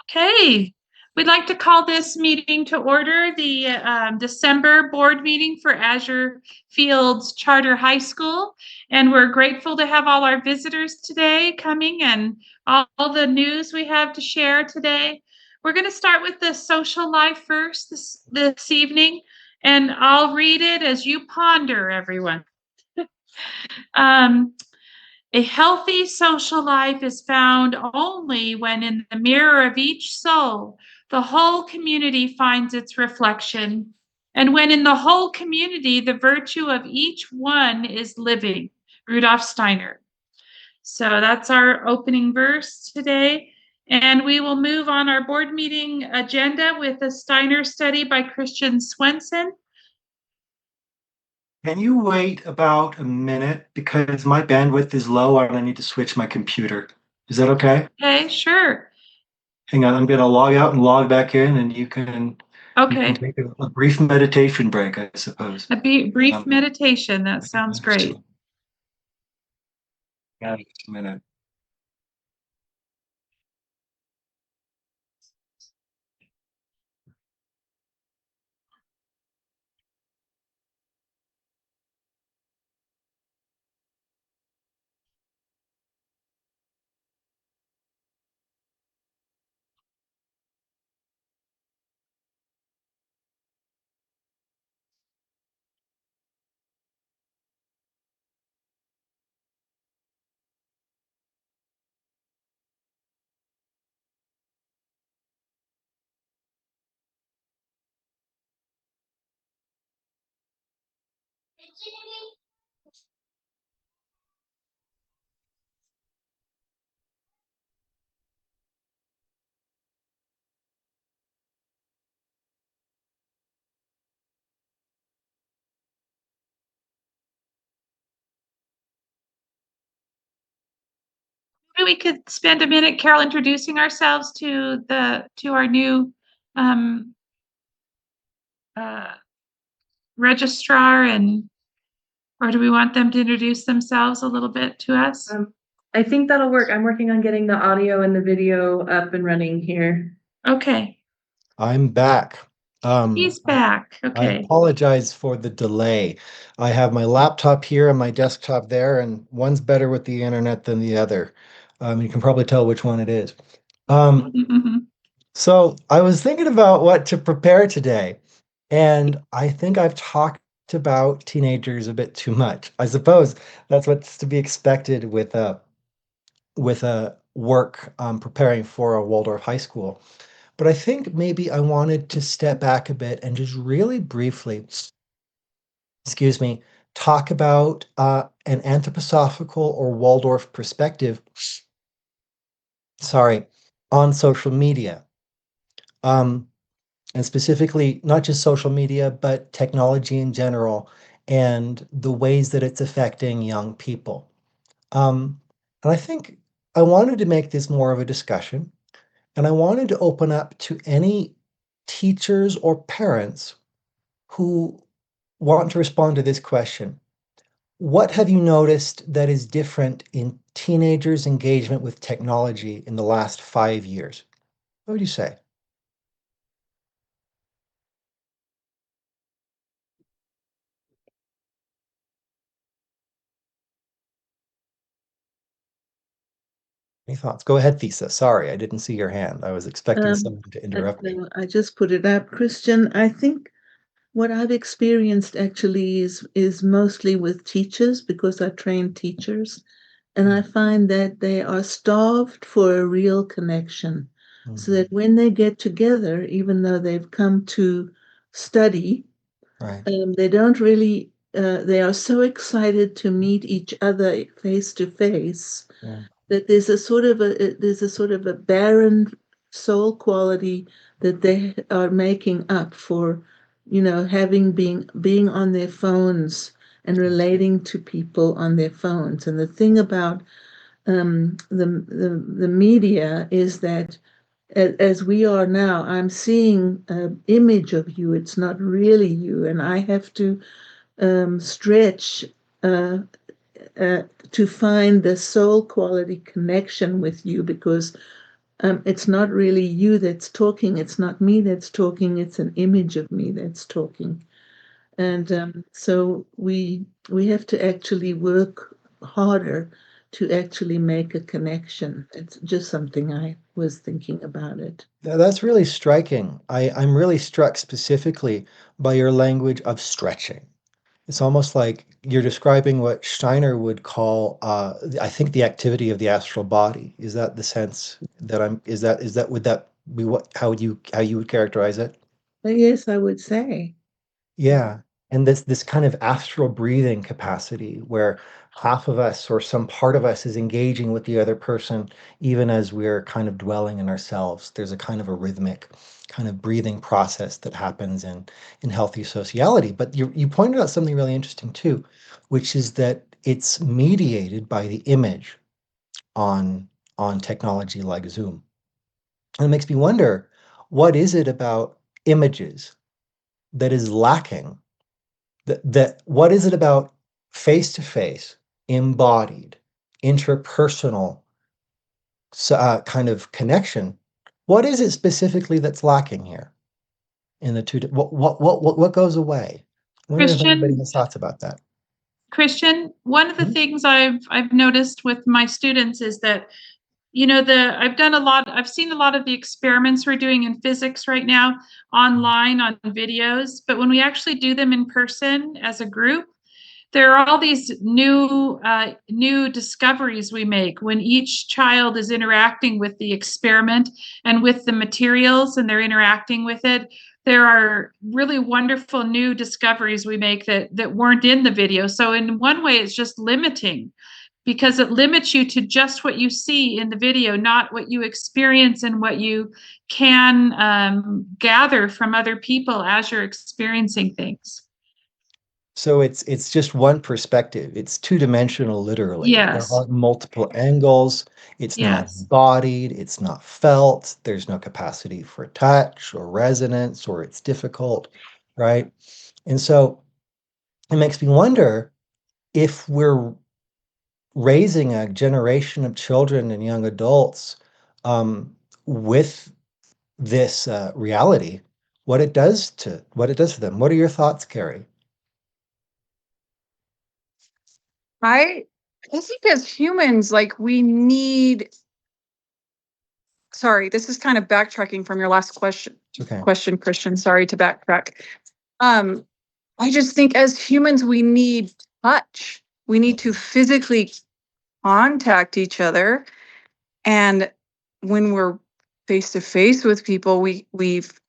Okay, we'd like to call this meeting to order, the December board meeting for Azure Fields Charter High School. And we're grateful to have all our visitors today coming and all the news we have to share today. We're going to start with the social life first this evening, and I'll read it as you ponder, everyone. Um, a healthy social life is found only when in the mirror of each soul, the whole community finds its reflection, and when in the whole community, the virtue of each one is living. Rudolf Steiner. So that's our opening verse today. And we will move on our board meeting agenda with a Steiner study by Christian Swenson. Can you wait about a minute because my bandwidth is low and I need to switch my computer? Is that okay? Okay, sure. Hang on, I'm going to log out and log back in, and you can Okay. take a brief meditation break, I suppose. A brief Um, meditation. That sounds great. Yeah, just a minute. Maybe we could spend a minute, Carol, introducing ourselves to our new um, uh, registrar, and or do we want them to introduce themselves a little bit to us? I think that'll work. I'm working on getting the audio and the video up and running here. Okay, I'm back. he's back. I Okay. apologize for the delay. I have my laptop here and my desktop there, and one's better with the internet than the other. You can probably tell which one it is. So I was thinking about what to prepare today, and I think I've talked about teenagers a bit too much. I suppose that's what's to be expected with a work preparing for a Waldorf high school. But I think maybe I wanted to step back a bit and just really briefly, excuse me, talk about an anthroposophical or Waldorf perspective, sorry, on social media. Um, and specifically not just social media, but technology in general and the ways that it's affecting young people. And I think I wanted to make this more of a discussion, and I wanted to open up to any teachers or parents who want to respond to this question. What have you noticed that is different in teenagers' engagement with technology in the last 5 years? What would you say? Any thoughts? Go ahead, Thesa. Sorry, I didn't see your hand. I was expecting someone to interrupt me. No, I just put it up. Christian, I think what I've experienced actually is mostly with teachers because I train teachers, and I find that they are starved for a real connection. So that when they get together, even though they've come to study, Right. they don't really, they are so excited to meet each other face to face Yeah. that there's a sort of a barren soul quality that they are making up for, having being on their phones and relating to people on their phones. And the thing about the media is that as we are now, I'm seeing an image of you. It's not really you, and I have to stretch uh, to find the soul quality connection with you because It's not really you that's talking. It's not me that's talking. It's an image of me that's talking. And so we have to actually work harder to actually make a connection. It's just something I was thinking about it. That's really striking. I'm really struck specifically by your language of stretching. It's almost like you're describing what Steiner would call, I think, the activity of the astral body. Is that the sense that would that be how you would characterize it? But yes, I would say. Yeah. And this kind of astral breathing capacity where half of us or some part of us is engaging with the other person, even as we're kind of dwelling in ourselves. There's a kind of a rhythmic kind of breathing process that happens in healthy sociality. But you pointed out something really interesting too, which is that it's mediated by the image on technology like Zoom. And it makes me wonder, what is it about images that is lacking? That what is it about face to face, embodied, interpersonal kind of connection? What is it specifically that's lacking here in the two? What goes away? I wonder if anybody Christian, has thoughts about that. Christian, one of the Mhm. things I've noticed with my students is that, you know, I've seen a lot of the experiments we're doing in physics right now online on videos, but when we actually do them in person as a group, there are all these new discoveries we make when each child is interacting with the experiment and with the materials, and they're interacting with it. There are really wonderful new discoveries we make that weren't in the video. So in one way, it's just limiting because it limits you to just what you see in the video, not what you experience and what you can gather from other people as you're experiencing things. So it's just one perspective. It's two-dimensional, literally. There Yes, are multiple angles. It's not yes. embodied. It's not felt. There's no capacity for touch or resonance, or it's difficult, right? And so it makes me wonder if we're raising a generation of children and young adults with this reality, what it does to them. What are your thoughts, Carrie? I I think as humans, like we need sorry, this is kind of backtracking from your last Okay. Christian. Sorry to backtrack. Um, I just think as humans, we need touch. We need to physically contact each other. And when we're face to face with people, we've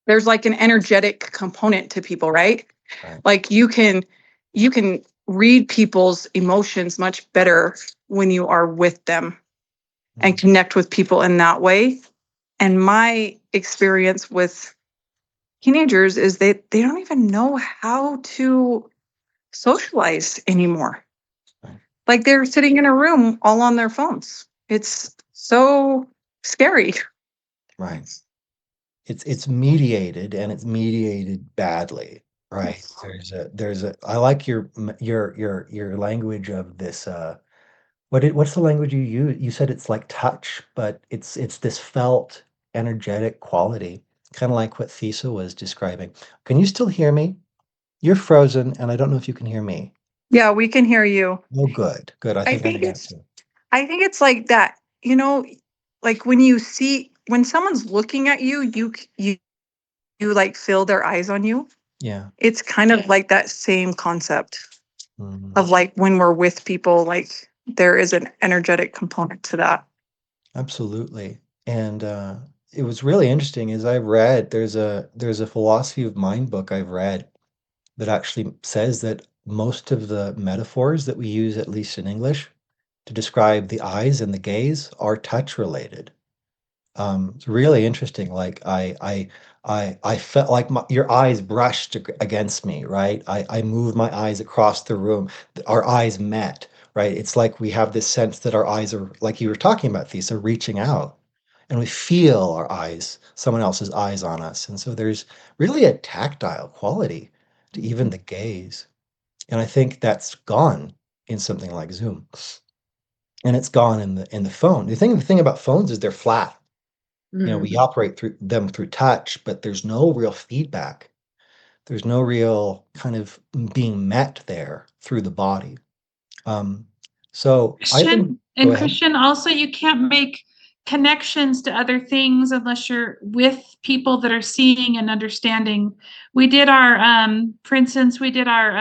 there's like an energetic component to people, right? Right. Like you can read people's emotions much better when you are with them and connect with people in that way. And my experience with teenagers is they don't even know how to socialize anymore. Right. Like they're sitting in a room all on their phones. It's so scary. Right. It's mediated and it's mediated badly, right? There's a I like your language of this what's the language you use? You said it's like touch, but it's this felt energetic quality, kind of like what Thesa was describing. Can you still hear me? You're frozen and I don't know if you can hear me. Yeah, we can hear you. Oh, good. Good. I I think I think got it's you. I think it's like that, like when someone's looking at you, you like feel their eyes on you. Yeah. It's kind of like that same concept Mhm. of like when we're with people, like there is an energetic component to that. Absolutely. And it was really interesting as I read, there's a philosophy of mind book I've read that actually says that most of the metaphors that we use, at least in English, to describe the eyes and the gaze are touch related. It's really interesting. Like I felt like your eyes brushed against me, right? I moved my eyes across the room. Our eyes met, right? It's like we have this sense that our eyes are, like you were talking about, Thesa, reaching out, and we feel our eyes, someone else's eyes on us. And so there's really a tactile quality to even the gaze. And I think that's gone in something like Zoom. and it's gone in the phone. The thing about phones is they're flat. We Mm. operate through them through touch, but there's no real feedback. There's no real kind of being met there through the body. Um, so I've been, Christian go and ahead. Christian, also you can't make connections to other things unless you're with people that are seeing and understanding. We did our for instance, we did our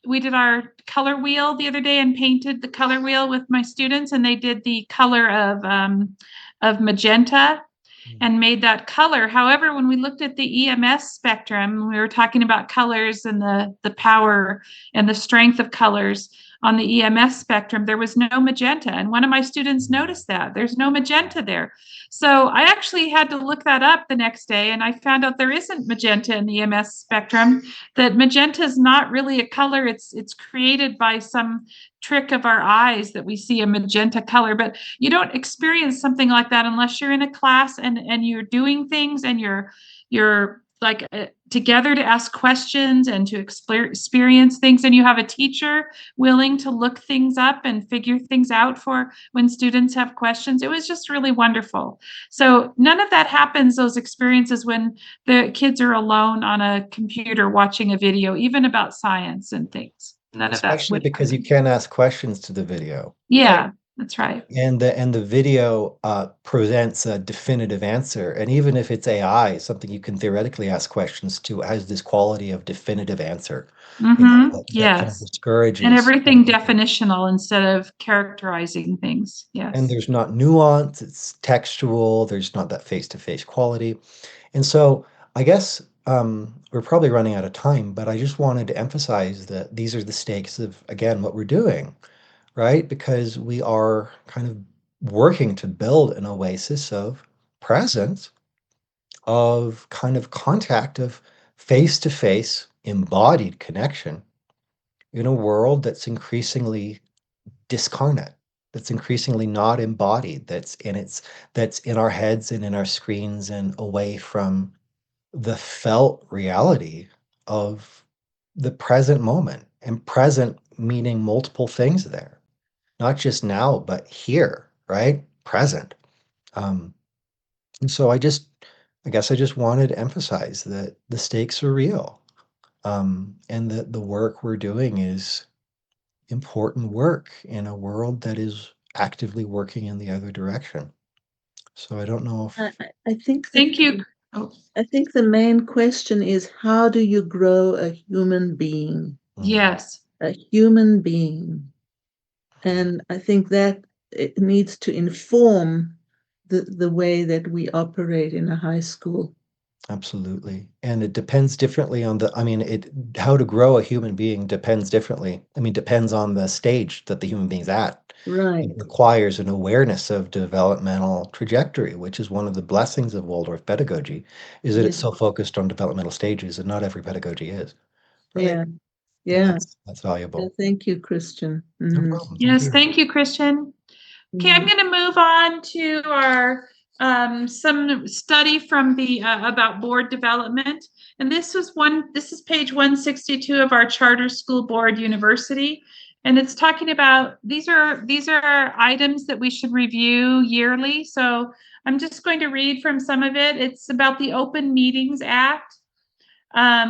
we did our color wheel the other day and painted the color wheel with my students, and they did the color of magenta and made that color. However, when we looked at the EMS spectrum, we were talking about colors and the power and the strength of colors on the EMS spectrum. There was no magenta. And one of my students noticed that there's no magenta there. So I actually had to look that up the next day, and I found out there isn't magenta in the EMS spectrum, that magenta is not really a color. It's created by some trick of our eyes that we see a magenta color, but you don't experience something like that unless you're in a class and you're doing things and you're like together to ask questions and to experience things, and you have a teacher willing to look things up and figure things out for when students have questions. It was just really wonderful. So none of that happens, those experiences, when the kids are alone on a computer watching a video, even about science and things. None of that Especially would because you happen. can't ask questions to the video. Yeah, that's right. And the video presents a definitive answer. And even if it's AI, something you can theoretically ask questions to, has this quality of definitive answer, that kind of Yes. And discourages. everything definitional instead of characterizing things. And Yes. there's not nuance, it's textual, there's not that face-to-face quality. And so I guess we're probably running out of time, but I just wanted to emphasize that these are the stakes of, again, what we're doing, right? Because we are kind of working to build an oasis of presence, of kind of contact, of face-to-face embodied connection in a world that's increasingly discarnate, that's increasingly not embodied, that's in our heads and in our screens and away from the felt reality of the present moment. And present meaning multiple things there, not just now, but here, right? Present. Um, and so I guess I just wanted to emphasize that the stakes are real, and that the work we're doing is important work in a world that is actively working in the other direction. So I don't know I, if, I I think Thank you. Oh, I think the main question is, how do you grow a human being? yes. A human being. And I think that it needs to inform the way that we operate in a high school. absolutely. And it depends differently on how to grow a human being depends differently. Depends on the stage that the human being's at. Right. It requires an awareness of developmental trajectory, which is one of the blessings of Waldorf pedagogy, is that it's Yeah. so focused on developmental stages, and not every pedagogy is, right? Yeah. And Yeah. that's Yeah. valuable. Thank you, Christian. No Mhm. problem. Thank Yes. you. Thank you, Christian. Okay, I'm Mhm. going to move on to our some study from the about board development. And this is page 162 of our Charter School Board University. And it's talking about these are items that we should review yearly. So I'm just going to read from some of it. It's about the Open Meetings Act.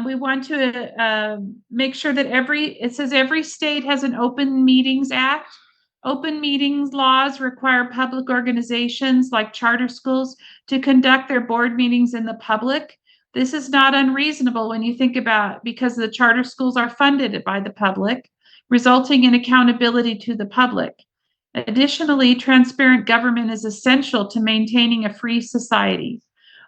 We want to make sure that it says every state has an Open Meetings Act. Open meetings laws require public organizations like charter schools to conduct their board meetings in the public. This is not unreasonable when you think about, because the charter schools are funded by the public, resulting in accountability to the public. Additionally, transparent government is essential to maintaining a free society.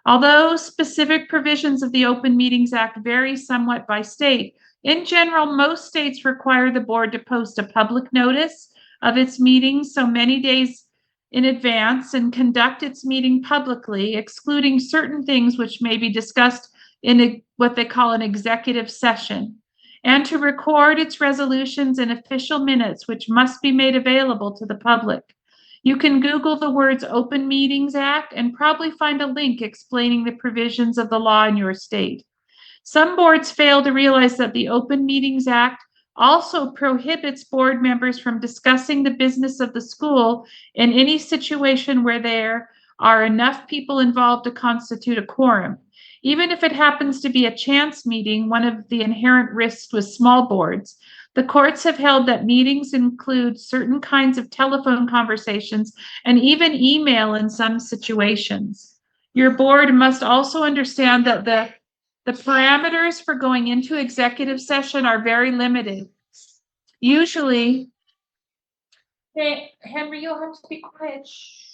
Although specific provisions of the Open Meetings Act vary somewhat by state, in general, most states require the board to post a public notice of its meetings so many days in advance and conduct its meeting publicly, excluding certain things which may be discussed in what they call an executive session, and to record its resolutions in official minutes, which must be made available to the public. You can Google the words Open Meetings Act and probably find a link explaining the provisions of the law in your state. Some boards fail to realize that the Open Meetings Act also prohibits board members from discussing the business of the school in any situation where there are enough people involved to constitute a quorum. Even if it happens to be a chance meeting, one of the inherent risks with small boards, the courts have held that meetings include certain kinds of telephone conversations and even email in some situations. Your board must also understand that the parameters for going into executive session are very limited. Usually, hey, Henry, you'll have to be quiet. Shh.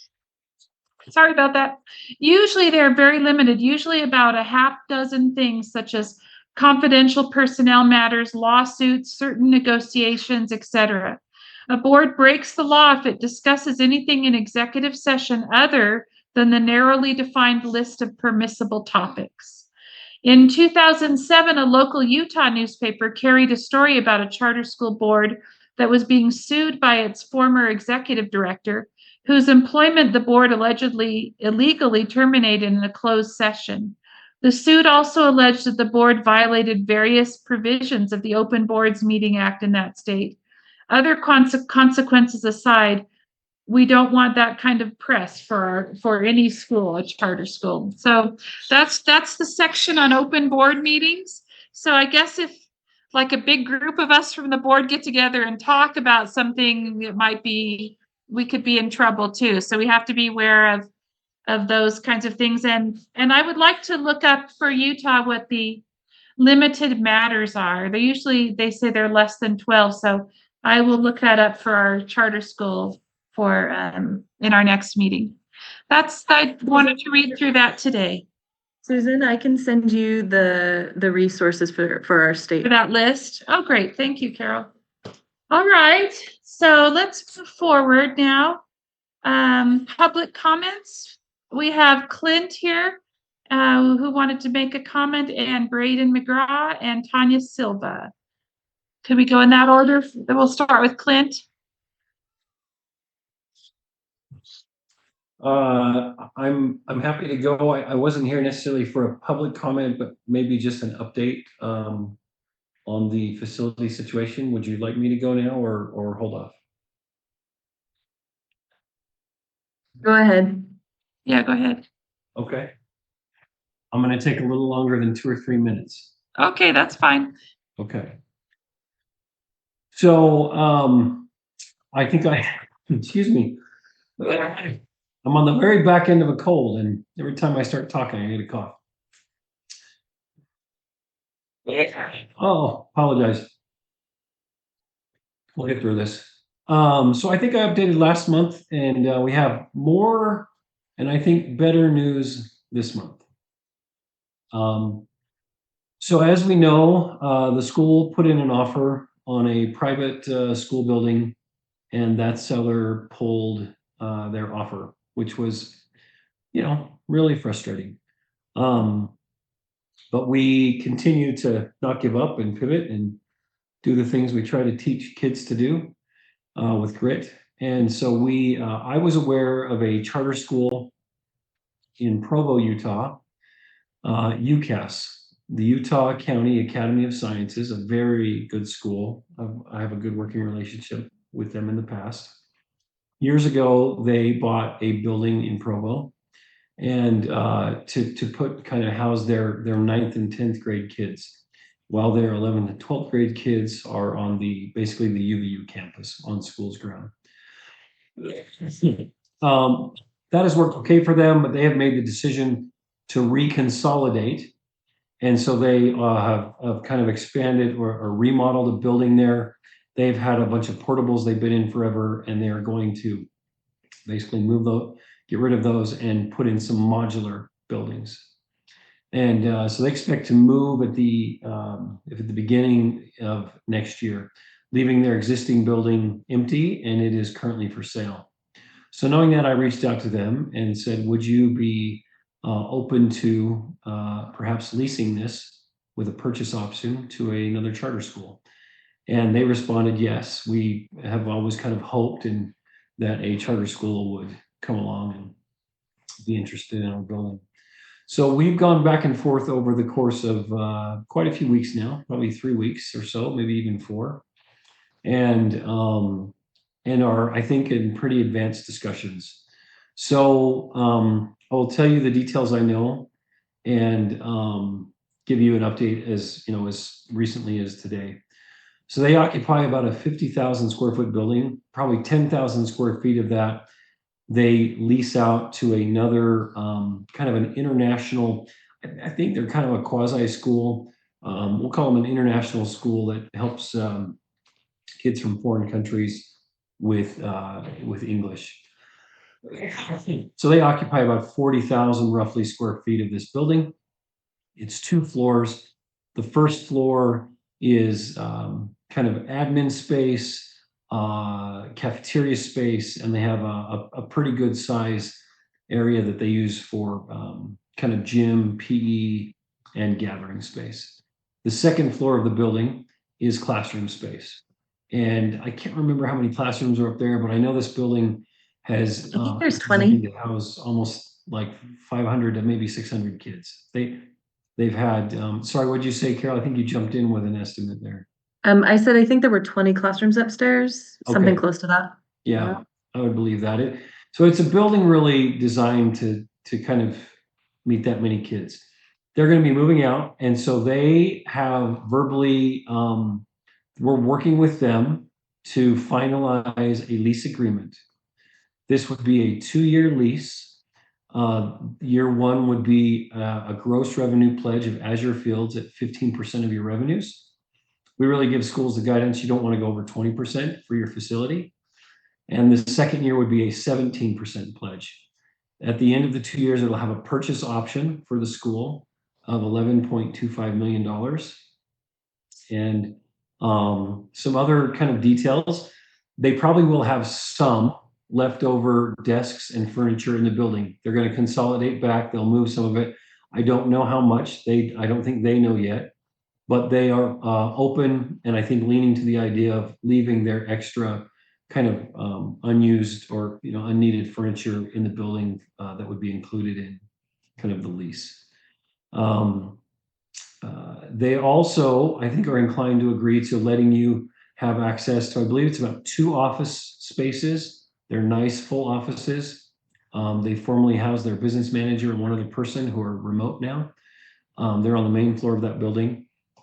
Sorry about that. Usually they're very limited, usually about a half dozen things such as confidential personnel matters, lawsuits, certain negotiations, etc. A board breaks the law if it discusses anything in executive session other than the narrowly defined list of permissible topics. In 2007, a local Utah newspaper carried a story about a charter school board that was being sued by its former executive director, whose employment the board allegedly illegally terminated in a closed session. The suit also alleged that the board violated various provisions of the Open Boards Meeting Act in that state. Other consequences aside, we don't want that kind of press for any school, a charter school. So that's the section on open board meetings. So I guess if like a big group of us from the board get together and talk about something, it might be, we could be in trouble too. So we have to be aware of those kinds of things. And I would like to look up for Utah what the limited matters are. They say they're less than 12. So I will look that up for our charter school for in our next meeting. I wanted to read through that today. Susan, I can send you the resources for our state. For that list. Oh, great. Thank you, Carol. All right. So let's move forward now. Public comments. We have Clint here, who wanted to make a comment, and Braden McGraw and Tanya Silva. Can we go in that order? We'll start with Clint. I'm happy to go. I wasn't here necessarily for a public comment, but maybe just an update on the facility situation. Would you like me to go now or hold off? Go ahead. Yeah, go ahead. Okay. I'm going to take a little longer than 2 or 3 minutes. Okay, that's fine. Okay. So I think excuse me. I'm on the very back end of a cold, and every time I start talking, I get a cough. Oh, apologize. We'll get through this. So I think I updated last month, and we have more, and I think better news this month. So as we know, the school put in an offer on a private school building, and that seller pulled their offer, which was, really frustrating. But we continue to not give up and pivot and do the things we try to teach kids to do with grit. And so I was aware of a charter school in Provo, Utah, UCAS, the Utah County Academy of Sciences, a very good school. I have a good working relationship with them in the past. Years ago, they bought a building in Provo, and to house their 9th and 10th grade kids, while their 11th and 12th grade kids are on basically the UVU campus on school's ground. That has worked okay for them, but they have made the decision to reconsolidate. And so they have kind of expanded or remodeled a building there. They've had a bunch of portables they've been in forever, and they are going to basically get rid of those and put in some modular buildings. And so they expect to move at the beginning of next year, leaving their existing building empty, and it is currently for sale. So knowing that, I reached out to them and said, would you be open to perhaps leasing this with a purchase option to another charter school? And they responded, yes. We have always kind of hoped that a charter school would come along and be interested in our building. So we've gone back and forth over the course of quite a few weeks now, probably 3 weeks or so, maybe even 4. and are, I think, in pretty advanced discussions. So I will tell you the details I know and give you an update as recently as today. So they occupy about a 50,000 square foot building. Probably 10,000 square feet of that they lease out to another kind of an international. I think they're kind of a quasi school. We'll call them an international school that helps kids from foreign countries with English. So they occupy about 40,000 roughly square feet of this building. It's 2 floors. The first floor is kind of admin space, cafeteria space, and they have a pretty good size area that they use for kind of gym, PE, and gathering space. The second floor of the building is classroom space. And I can't remember how many classrooms are up there, but I know this building has I think there's 20. to house almost like 500 to maybe 600 kids. They've had, sorry, what'd you say, Carol? I think you jumped in with an estimate there. I said, I think there were 20 classrooms upstairs, something Okay. close to that. Yeah, I would believe that. So it's a building really designed to kind of meet that many kids. They're going to be moving out, and so they have verbally, we're working with them to finalize a lease agreement. This would be a 2-year lease. Year 1 would be a gross revenue pledge of Azure Fields at 15% of your revenues. We really give schools the guidance you don't want to go over 20% for your facility. And the second year would be a 17% pledge. At the end of the 2 years, it'll have a purchase option for the school of $11.25 million. And some other kind of details. They probably will have some leftover desks and furniture in the building. They're going to consolidate back. They'll move some of it. I don't know how much. I don't think they know yet. But they are open and I think leaning to the idea of leaving their extra kind of unused or unneeded furniture in the building that would be included in kind of the lease. They also, I think, are inclined to agree to letting you have access to, I believe it's about 2 office spaces. They're nice full offices. They formerly housed their business manager and one other person who are remote now. They're on the main floor of that building.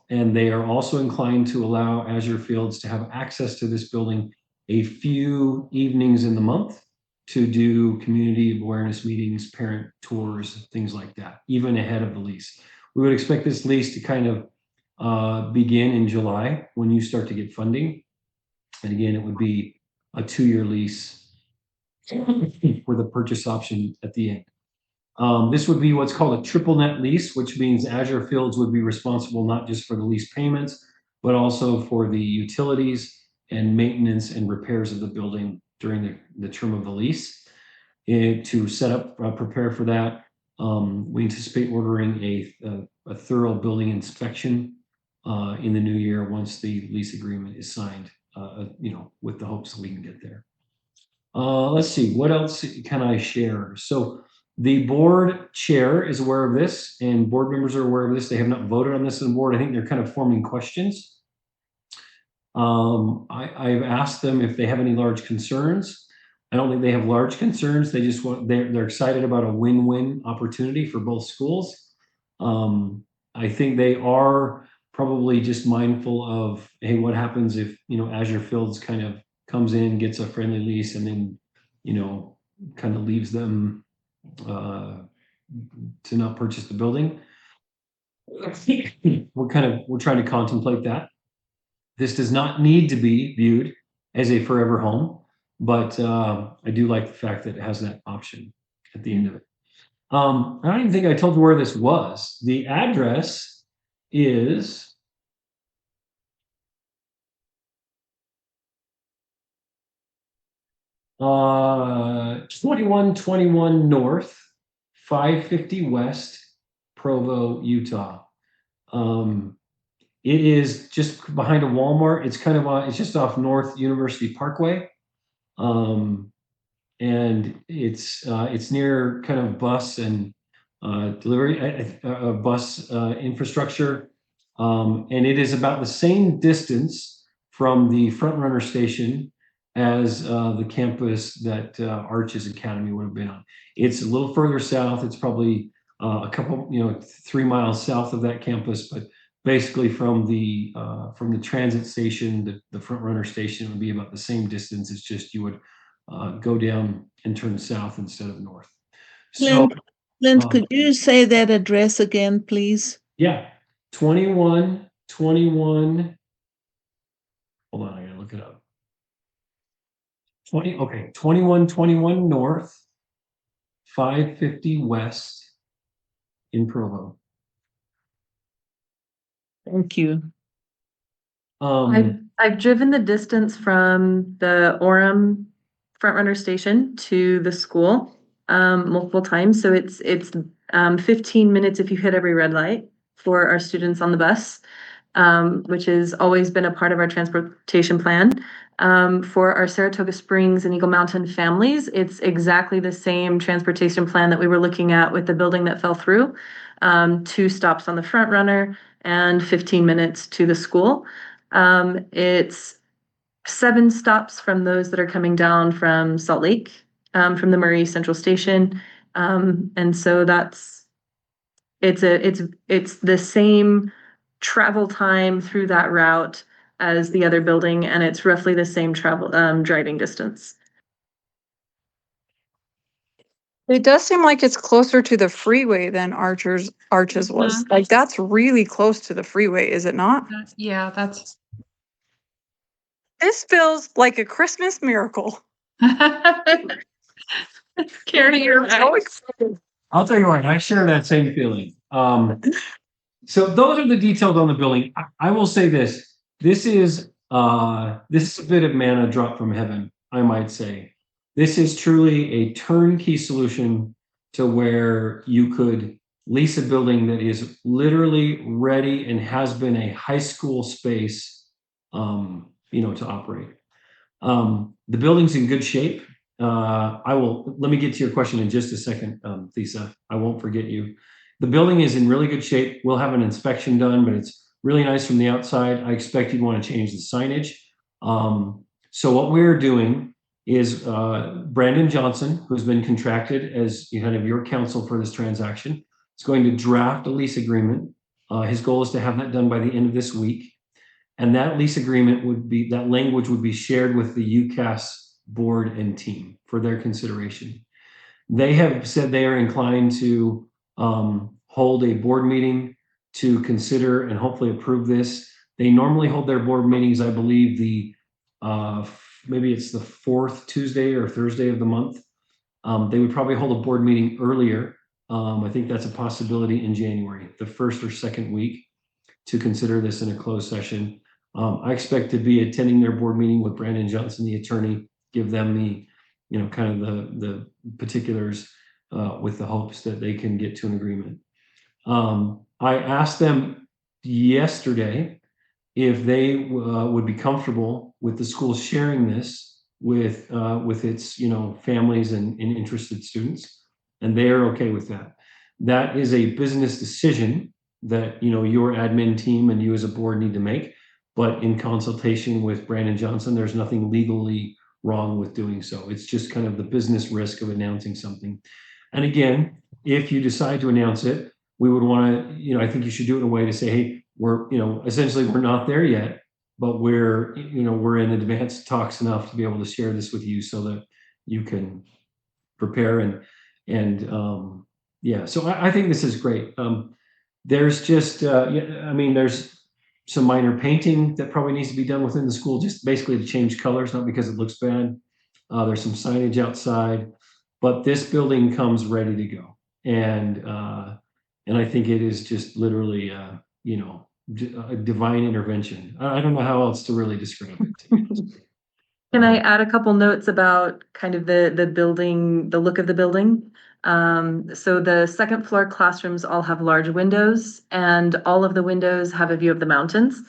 And they are also inclined to allow Azure Fields to have access to this building a few evenings in the month to do community awareness meetings, parent tours, things like that, even ahead of the lease. We would expect this lease to kind of begin in July when you start to get funding. And again, it would be a 2-year lease with a purchase option at the end. This would be what's called a triple net lease, which means Azure Fields would be responsible not just for the lease payments, but also for the utilities and maintenance and repairs of the building during the term of the lease. To set up, prepare for that, we anticipate ordering a thorough building inspection in the new year once the lease agreement is signed, with the hopes that we can get there. Let's see, what else can I share? So the board chair is aware of this and board members are aware of this. They have not voted on this in the board. I think they're kind of forming questions. I've asked them if they have any large concerns. I don't think they have large concerns. They just they're excited about a win-win opportunity for both schools. I think they are probably just mindful of, hey, what happens if, Azure Fields kind of comes in, gets a friendly lease and then, kind of leaves them to not purchase the building. We're trying to contemplate that. This does not need to be viewed as a forever home, but I do like the fact that it has that option at the end of it. I don't even think I told you where this was. The address is 2121 North, 550 West, Provo, Utah. It is just behind a Walmart. It's kind of it's just off North University Parkway, and it's near kind of bus and delivery bus infrastructure, and it is about the same distance from the front runner station as the campus that Arches Academy would have been on. It's a little further south. It's probably a couple, 3 miles south of that campus, but basically from the transit station, the front runner station would be about the same distance. It's just you would go down and turn south instead of north. So Clint, could you say that address again, please? yeah, 2121. Hold on, I gotta look it up. 2121 North, 550 West in Provo. Thank you. I've driven the distance from the Orem front runner station to the school multiple times. So it's 15 minutes if you hit every red light for our students on the bus, which has always been a part of our transportation plan. For our Saratoga Springs and Eagle Mountain families, it's exactly the same transportation plan that we were looking at with the building that fell through. 2 stops on the front runner and 15 minutes to the school. It's 7 stops from those that are coming down from Salt Lake, from the Murray Central Station. And so it's the same travel time through that route as the other building, and it's roughly the same travel, driving distance. It does seem like it's closer to the freeway than Arches was. Like, that's really close to the freeway, is it not? Yeah, that's. This feels like a Christmas miracle. Carrie, you're So right. excited. I'll tell you what, I share that same feeling. So those are the details on the building. I will say this. This is a bit of manna dropped from heaven, I might say. This is truly a turnkey solution to where you could lease a building that is literally ready and has been a high school space, to operate. The building's in good shape. Let me get to your question in just a second, Lisa. I won't forget you. The building is in really good shape. We'll have an inspection done, but it's really nice from the outside. I expect you'd want to change the signage. So what we're doing is Brandon Johnson, who's been contracted as kind of your counsel for this transaction, is going to draft a lease agreement. His goal is to have that done by the end of this week. And that lease agreement that language would be shared with the UCAS board and team for their consideration. They have said they are inclined to hold a board meeting to consider and hopefully approve this. They normally hold their board meetings, I believe, maybe it's the 4th Tuesday or Thursday of the month. They would probably hold a board meeting earlier. I think that's a possibility in January, the 1st or 2nd week, to consider this in a closed session. I expect to be attending their board meeting with Brandon Johnson, the attorney, give them the, kind of the particulars with the hopes that they can get to an agreement. I asked them yesterday if they would be comfortable with the school sharing this with its, families and interested students, and they are okay with that. That is a business decision that, your admin team and you as a board need to make. But in consultation with Brandon Johnson, there's nothing legally wrong with doing so. It's just kind of the business risk of announcing something. And again, if you decide to announce it, we would want to, I think you should do it in a way to say, hey, we're, essentially we're not there yet, but we're in advanced talks enough to be able to share this with you so that you can prepare and yeah. So I think this is great. There's just, there's some minor painting that probably needs to be done within the school, just basically to change colors, not because it looks bad. There's some signage outside, but this building comes ready to go. And I think it is just literally, a divine intervention. I don't know how else to really describe it. Can I add a couple notes about kind of the building, the look of the building? So the 2nd floor classrooms all have large windows, and all of the windows have a view of the mountains.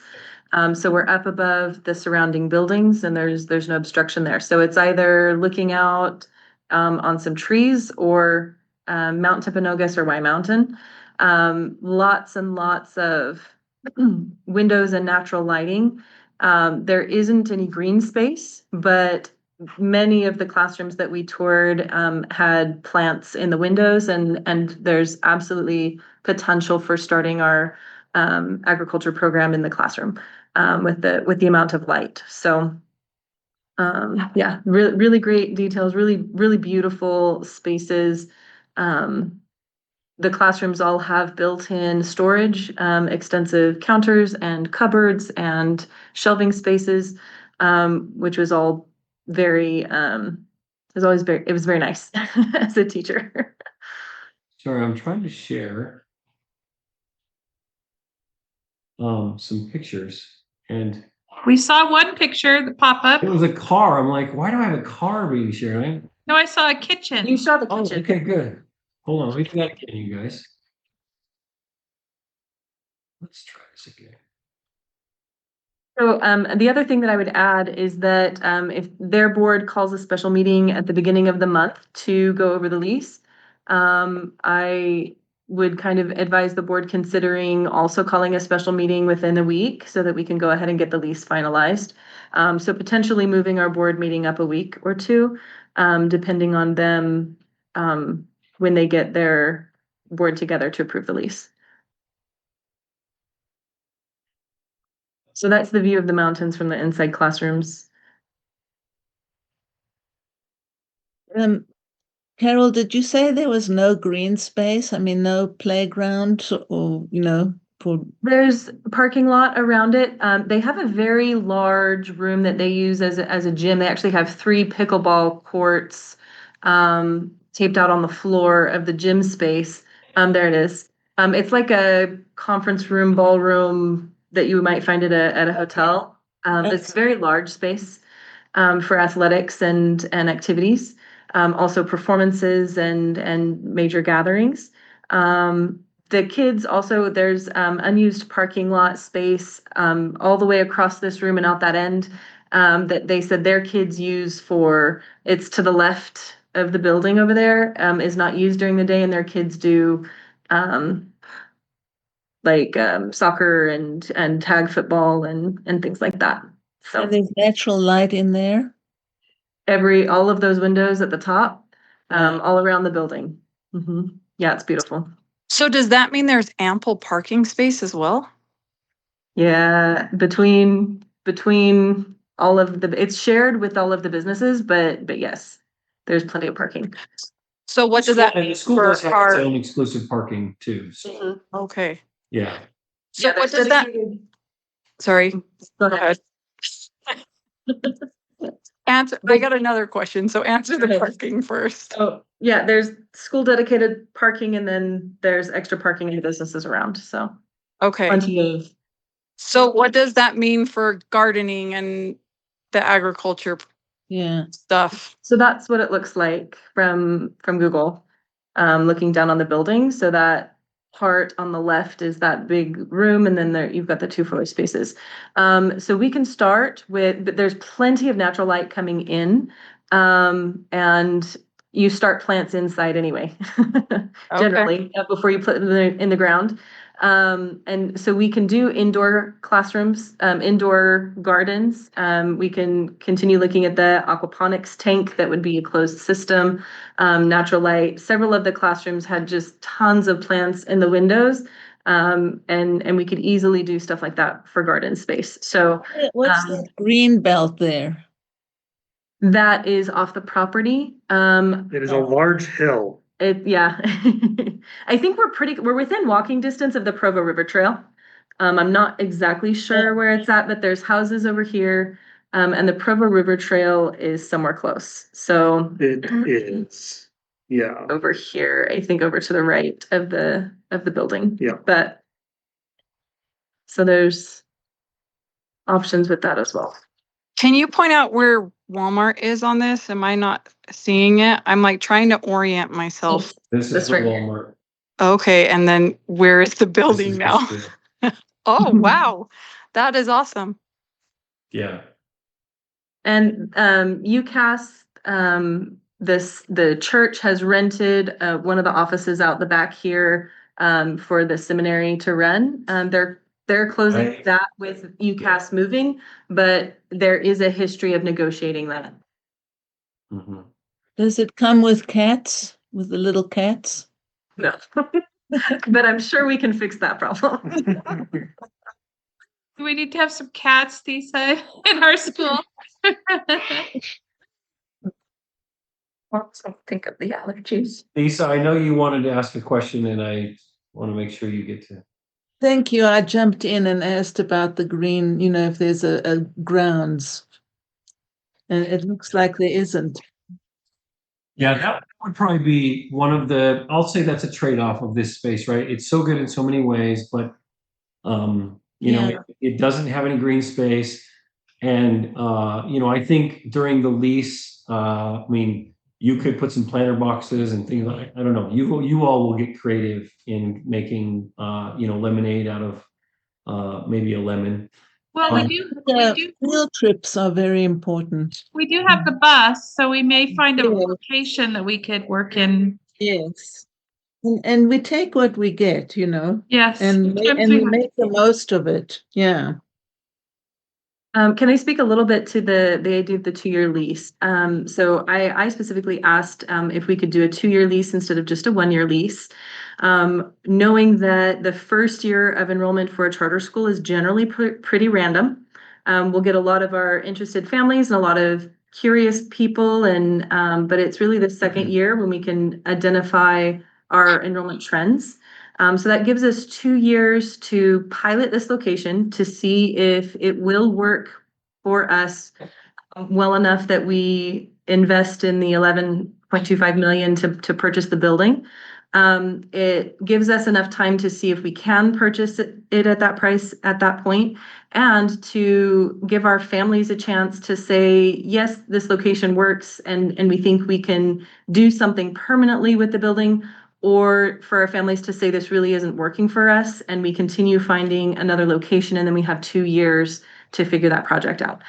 So we're up above the surrounding buildings, and there's no obstruction there. So it's either looking out on some trees or Mount Timpanogos or Y Mountain. Lots and lots of windows and natural lighting. There isn't any green space, but many of the classrooms that we toured had plants in the windows, and there's absolutely potential for starting our agriculture program in the classroom with the amount of light. So yeah, really great details, really beautiful spaces. The classrooms all have built-in storage, extensive counters and cupboards and shelving spaces, which was all very, it was very nice as a teacher. Sorry, I'm trying to share some pictures, and We saw one picture that pop up. it was a car. I'm like, why do I have a car being shared? No, I saw a kitchen. You saw the Oh, kitchen. okay, good. Hold on, let me do that again, you guys. Let's try this again. So the other thing that I would add is that if their board calls a special meeting at the beginning of the month to go over the lease, I would kind of advise the board considering also calling a special meeting within a week so that we can go ahead and get the lease finalized. So potentially moving our board meeting up a week or two, depending on them when they get their board together to approve the lease. So that's the view of the mountains from the inside classrooms. Carol, did you say there was no green space? I mean, no playground or, for, There's a parking lot around it. They have a very large room that they use as a gym. They actually have 3 pickleball courts taped out on the floor of the gym space. There it is. It's like a conference room, ballroom that you might find at a hotel. It's a very large space for athletics and activities, also performances and major gatherings. The kids also, there's unused parking lot space all the way across this room and out that end that they said their kids use for, it's to the left of the building over there, is not used during the day, and their kids do soccer and tag football and things like that. So and there's natural light in there? all of those windows at the top, all around the building. Yeah, it's beautiful. So does that mean there's ample parking space as well? Yeah, between all of it's shared with all of the businesses, but yes, there's plenty of parking. So what does that And mean the school for does have its our, own exclusive parking too, so, okay. yeah. So Yeah, what there's does that, dedicated- sorry, Go go ahead. ahead. Answer, I got another question, so answer the Go ahead. parking first. Oh, yeah, there's school dedicated parking and then there's extra parking in the businesses around, so Okay, plenty of. so what does that mean for gardening and the agriculture Yeah. stuff? So that's what it looks like from Google, looking down on the building. So that part on the left is that big room, and then there you've got the 2 floor spaces. So we can start with, but there's plenty of natural light coming in, and you start plants inside anyway, generally, before you put them in the ground. And so we can do indoor classrooms, indoor gardens. We can continue looking at the aquaponics tank that would be a closed system, natural light. Several of the classrooms had just tons of plants in the windows. And we could easily do stuff like that for garden space. So What's that green belt there? that is off the property. It is a large hill. Yeah, I think we're within walking distance of the Provo River Trail. I'm not exactly sure where it's at, but there's houses over here. And the Provo River Trail is somewhere close. So It is, yeah. over here, I think over to the right of the building. Yeah. But so there's options with that as well. Can you point out where Walmart is on this? Am I not seeing it? I'm like trying to orient myself. This That's is the right here. Walmart. Okay, and then where is the This building is the now? school. Oh, wow. That is awesome. Yeah, And UCAS, the church has rented one of the offices out the back here for the seminary to run. They're They're closing Right. that with UCAS moving, but there is a history of negotiating that. Mhm. Does it come with cats, with the little cats? No. But I'm sure we can fix that problem. Do we need to have some cats, Lisa, in our school? Also think of the allergies. Lisa, I know you wanted to ask a question and I want to make sure you get to. Thank you. I jumped in and asked about the green, if there's a grounds. And it looks like there isn't. Yeah, that would probably be one of the, I'll say that's a trade-off of this space, right? It's so good in so many ways, but Yeah. it doesn't have any green space. And I think during the lease, I mean, you could put some planter boxes and things like, I don't know, you all will get creative in making lemonade out of maybe a lemon. Well, we do Field trips are very important. have the bus, so we may find a Yeah. location that we could work in. Yes. And we take what we get, Yes. and sometimes we have- make the most of it. Yeah. Can I speak a little bit to the idea of the 2-year lease? So I specifically asked if we could do a 2-year lease instead of just a 1-year lease. Knowing that the first year of enrollment for a charter school is generally pretty random. We'll get a lot of our interested families and a lot of curious people, and but it's really the second year when we can identify our enrollment trends. So that gives us 2 years to pilot this location to see if it will work for us well enough that we invest in the 11.25 million to purchase the building. It gives us enough time to see if we can purchase it at that price at that point, and to give our families a chance to say, yes, this location works, and we think we can do something permanently with the building, or for our families to say this really isn't working for us and we continue finding another location, and then we have 2 years to figure that project out.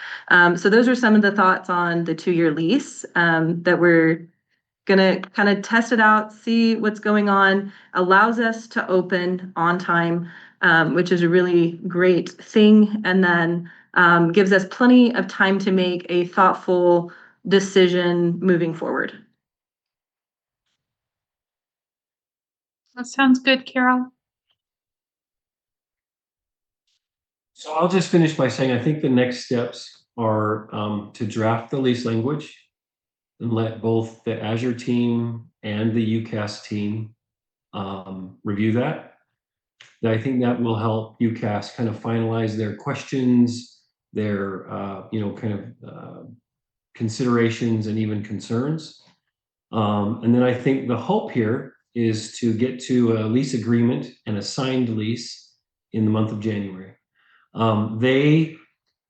So those are some of the thoughts on the 2-year lease that we're gonna kind of test it out, see what's going on, allows us to open on time, which is a really great thing, and then gives us plenty of time to make a thoughtful decision moving forward. That sounds good, Carol. So I'll just finish by saying I think the next steps are to draft the lease language and let both the Azure team and the UCAS team review that. I think that will help UCAS kind of finalize their questions, their considerations and even concerns. And then I think the hope here is to get to a lease agreement and a signed lease in the month of January. They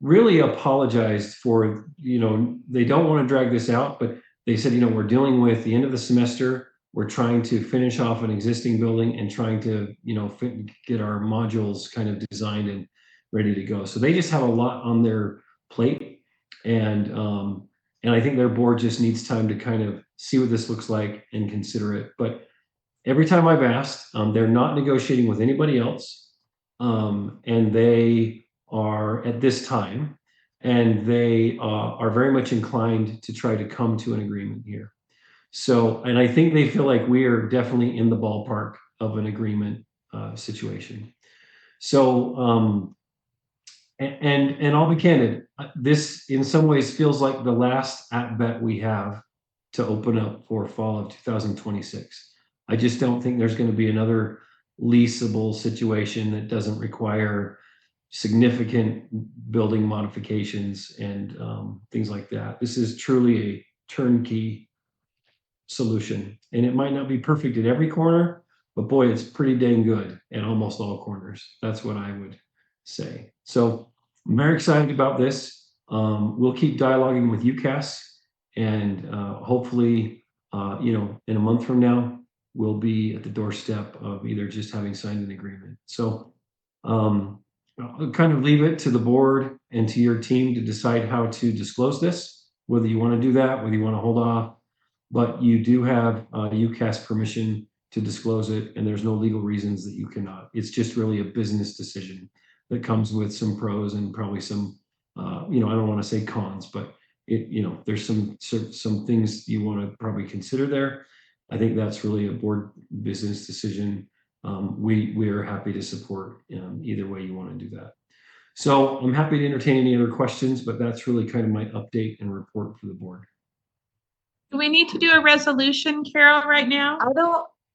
really apologized for, they don't want to drag this out, but they said, we're dealing with the end of the semester. We're trying to finish off an existing building and trying to, get our modules kind of designed and ready to go. So they just have a lot on their plate. And I think their board just needs time to kind of see what this looks like and consider it. But every time I've asked, they're not negotiating with anybody else. And they are at this time, and they are very much inclined to try to come to an agreement here. So, and I think they feel like we are definitely in the ballpark of an agreement situation. So, and I'll be candid, this in some ways feels like the last at bet we have to open up for fall of 2026. I just don't think there's going to be another leasable situation that doesn't require significant building modifications and things like that. This is truly a turnkey solution, and it might not be perfect at every corner, but boy, it's pretty dang good at almost all corners. That's what I would say. So I'm very excited about this. We'll keep dialoguing with UCAS, and hopefully, in a month from now, we'll be at the doorstep of either just having signed an agreement. So I'll kind of leave it to the board and to your team to decide how to disclose this, whether you want to do that, whether you want to hold off, but you do have UCAS permission to disclose it, and there's no legal reasons that you cannot. It's just really a business decision. that comes with some pros and probably some, you know, I don't want to say cons, but you know, there's some things you want to probably consider there. I think that's really a board business decision. We are happy to support either way you want to do that. So I'm happy to entertain any other questions, but that's really kind of my update and report for the board. Do we need to do a resolution, Carol, right now?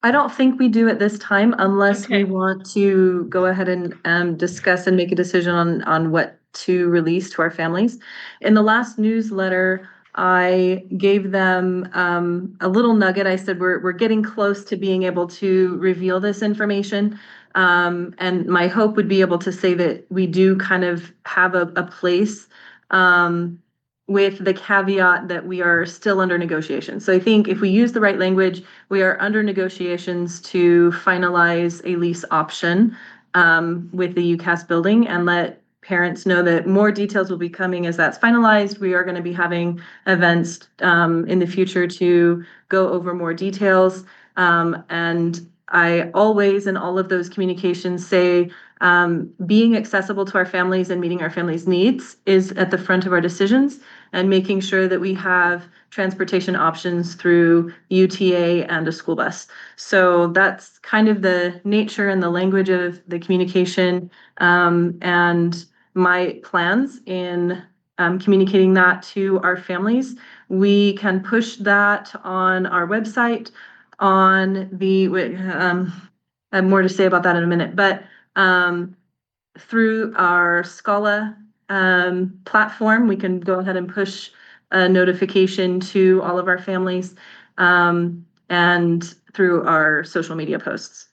I don't think we do at this time unless we Okay. want to go ahead and discuss and make a decision on what to release to our families. In the last newsletter, I gave them a little nugget. I said we're getting close to being able to reveal this information. And my hope would be able to say that we do kind of have a place with the caveat that we are still under negotiation. So I think if we use the right language, we are under negotiations to finalize a lease option with the UCAS building, and let parents know that more details will be coming as that's finalized. We are going to be having events in the future to go over more details. And I always, in all of those communications, say being accessible to our families and meeting our families' needs is at the front of our decisions, and making sure that we have transportation options through UTA and a school bus. So that's kind of the nature and the language of the communication and my plans in communicating that to our families. We can push that on our website, on the, I have more to say about that in a minute, but through our Scala platform, we can go ahead and push a notification to all of our families and through our social media posts.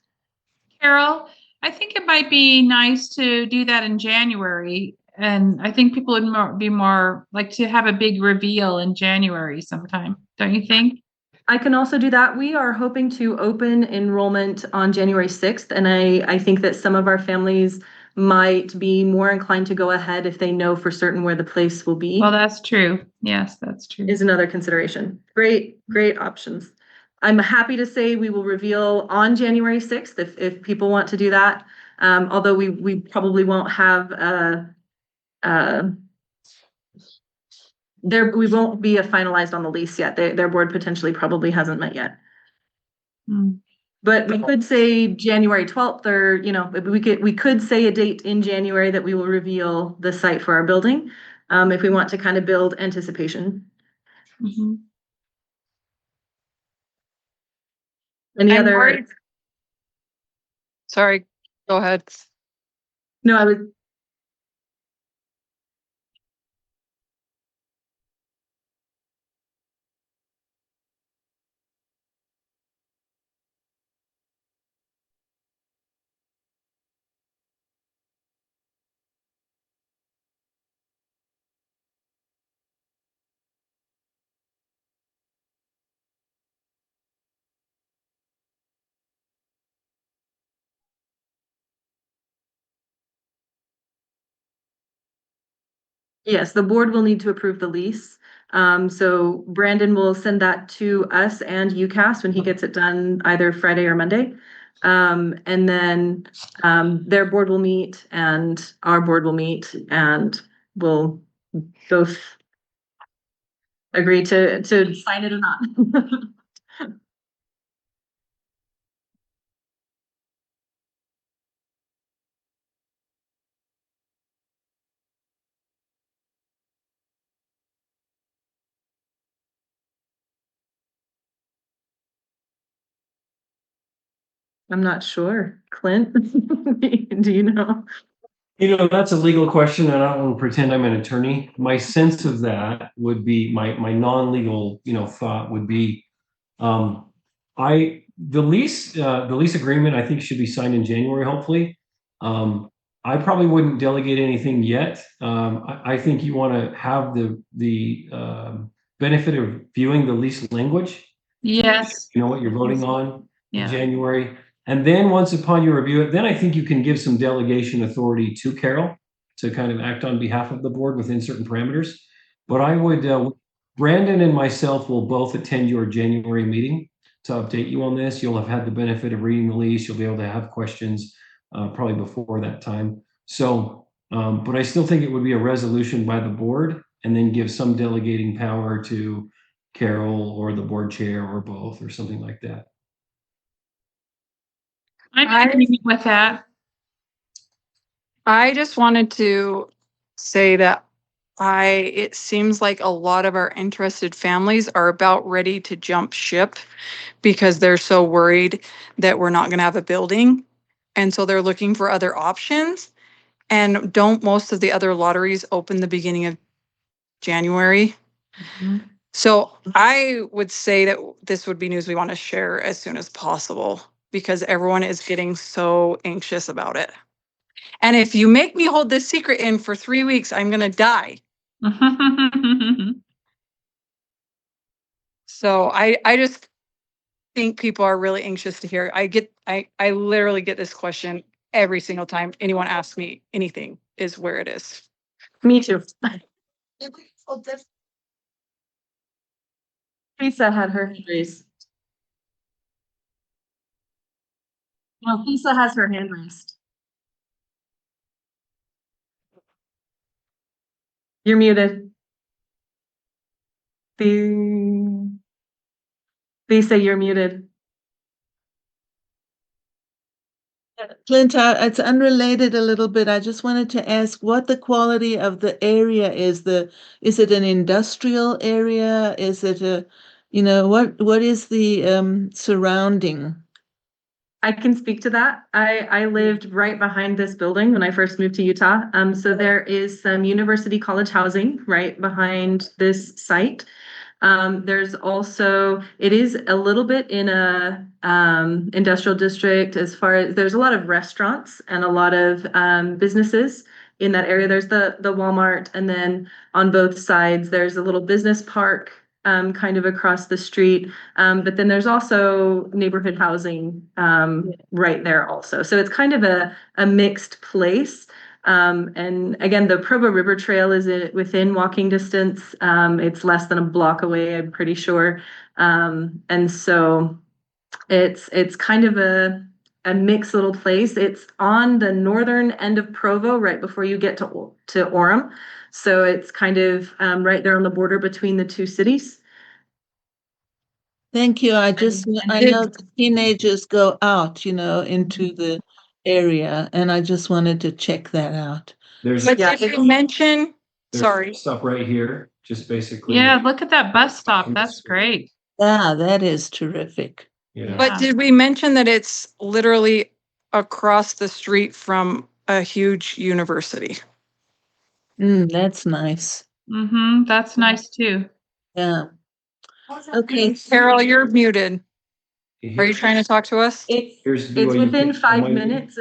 Carol, I think it might be nice to do that in January. And I think people would be more like to have a big reveal in January sometime, don't you think? I can also do that. We are hoping to open enrollment on January 6th. And I think that some of our families might be more inclined to go ahead if they know for certain where the place will be. Well, that's true. Yes, that's true. Is another consideration. Great options. I'm happy to say we will reveal on January 6th if people want to do that. Although we probably won't have we won't be finalized on the lease yet. Their board potentially probably hasn't met yet. But we could say January 12th, or, you know, we could say a date in January that we will reveal the site for our building, if we want to kind of build anticipation. Any I'm other? worried- Sorry, go ahead. No, I would. Yes, the board will need to approve the lease. So Brandon will send that to us and UCAS when he gets it done either Friday or Monday. And then their board will meet and our board will meet, and we'll both agree to sign it or not. I'm not sure. Clint, do you know? You know, that's a legal question, and I don't want to pretend I'm an attorney. My sense of that would be my non-legal, you know, thought would be, the lease agreement I think should be signed in January, hopefully. I probably wouldn't delegate anything yet. I think you want to have the benefit of viewing the lease language. Yes. You know what you're voting on in Yeah. January. And then once upon you review it, then I think you can give some delegation authority to Carol to kind of act on behalf of the board within certain parameters. But I would, Brandon and myself will both attend your January meeting to update you on this. You'll have had the benefit of reading the lease. You'll be able to have questions probably before that time. So, but I still think it would be a resolution by the board and then give some delegating power to Carol or the board chair or both or something like that. I'm in agreement with that. I just wanted to say that it seems like a lot of our interested families are about ready to jump ship because they're so worried that we're not going to have a building. And so they're looking for other options. And don't most of the other lotteries open the beginning of January? So I would say that this would be news we want to share as soon as possible because everyone is getting so anxious about it. And if you make me hold this secret in for 3 weeks, I'm going to die. So I just think people are really anxious to hear. I literally get this question every single time anyone asks me anything is where it is. Me too. Lisa had her hand raised. Well, Lisa has her hand raised. You're muted. Lisa, you're muted. Clint, it's unrelated a little bit. I just wanted to ask what the quality of the area is. Is it an industrial area? Is it what is the surrounding? I can speak to that. I lived right behind this building when I first moved to Utah. So there is some University College housing right behind this site. There's also, it is a little bit in a industrial district as far as there's a lot of restaurants and a lot of businesses in that area. There's the Walmart, and then on both sides there's a little business park kind of across the street. But then there's also neighborhood housing right there also. So it's kind of a mixed place. And again, the Provo River Trail is within walking distance. It's less than a block away, I'm pretty sure. And so it's kind of a mixed little place. It's on the northern end of Provo, right before you get to Orem. So it's kind of right there on the border between the two cities. Thank you. I know the teenagers go out, into the area, and I just wanted to check that out. There's But did you mention, sorry. stuff right here, just basically. Yeah, look at that bus stop. That's great. Yeah, that is terrific. Yeah. But did we mention that it's literally across the street from a huge university? That's nice. That's nice too. Yeah. Okay. Carol, you're muted. Are you trying to talk to us? It's BYU within kids. 5 minutes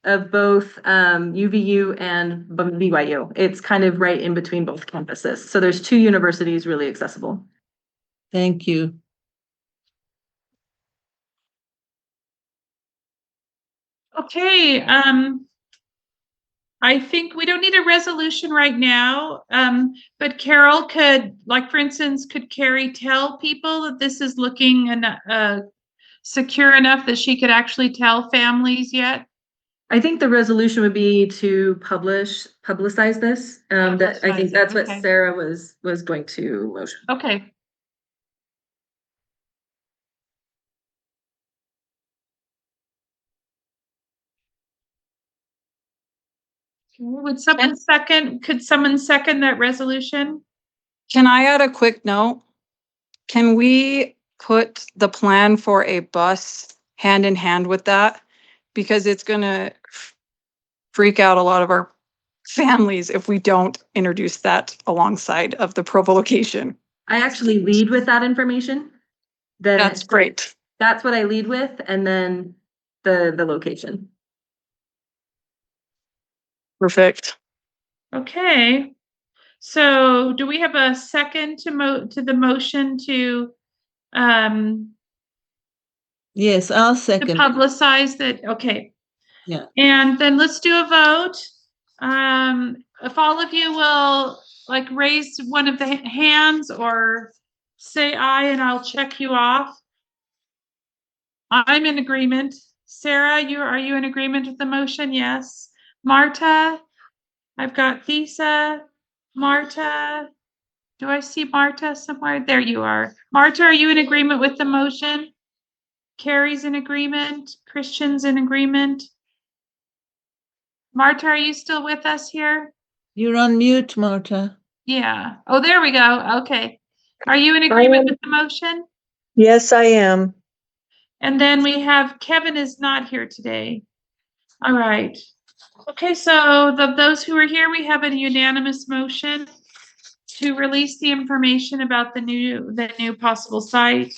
of both UVU and BYU. It's kind of right in between both campuses. So there's two universities really accessible. Thank you. Okay, I think we don't need a resolution right now, but Carol could, like, for instance, could Carrie tell people that this is looking secure enough that she could actually tell families yet? I think the resolution would be to publicize this. That I think that's what Okay. Sarah was going to motion. Okay. Could someone second that resolution? Can I add a quick note? Can we put the plan for a bus hand in hand with that? Because it's gonna freak out a lot of our families if we don't introduce that alongside of the Provo location. I actually lead with that information. That's great. That's what I lead with, and then the location. Perfect. Okay. So do we have a second to the motion to Yes, I'll second. publicize that? Okay. Yeah. And then let's do a vote. If all of you will raise one of the hands or say aye and I'll check you off. I'm in agreement. Sarah, are you in agreement with the motion? Yes. Marta, I've got Thesa, Marta. Do I see Marta somewhere? There you are. Marta, are you in agreement with the motion? Carrie's in agreement. Christian's in agreement. Marta, are you still with us here? You're on mute, Marta. Yeah. Oh, there we go. Okay. Are you in agreement with the motion? Yes, I am. And then we have Kevin is not here today. All right. Okay, so those who are here, we have a unanimous motion to release the information about the new possible site.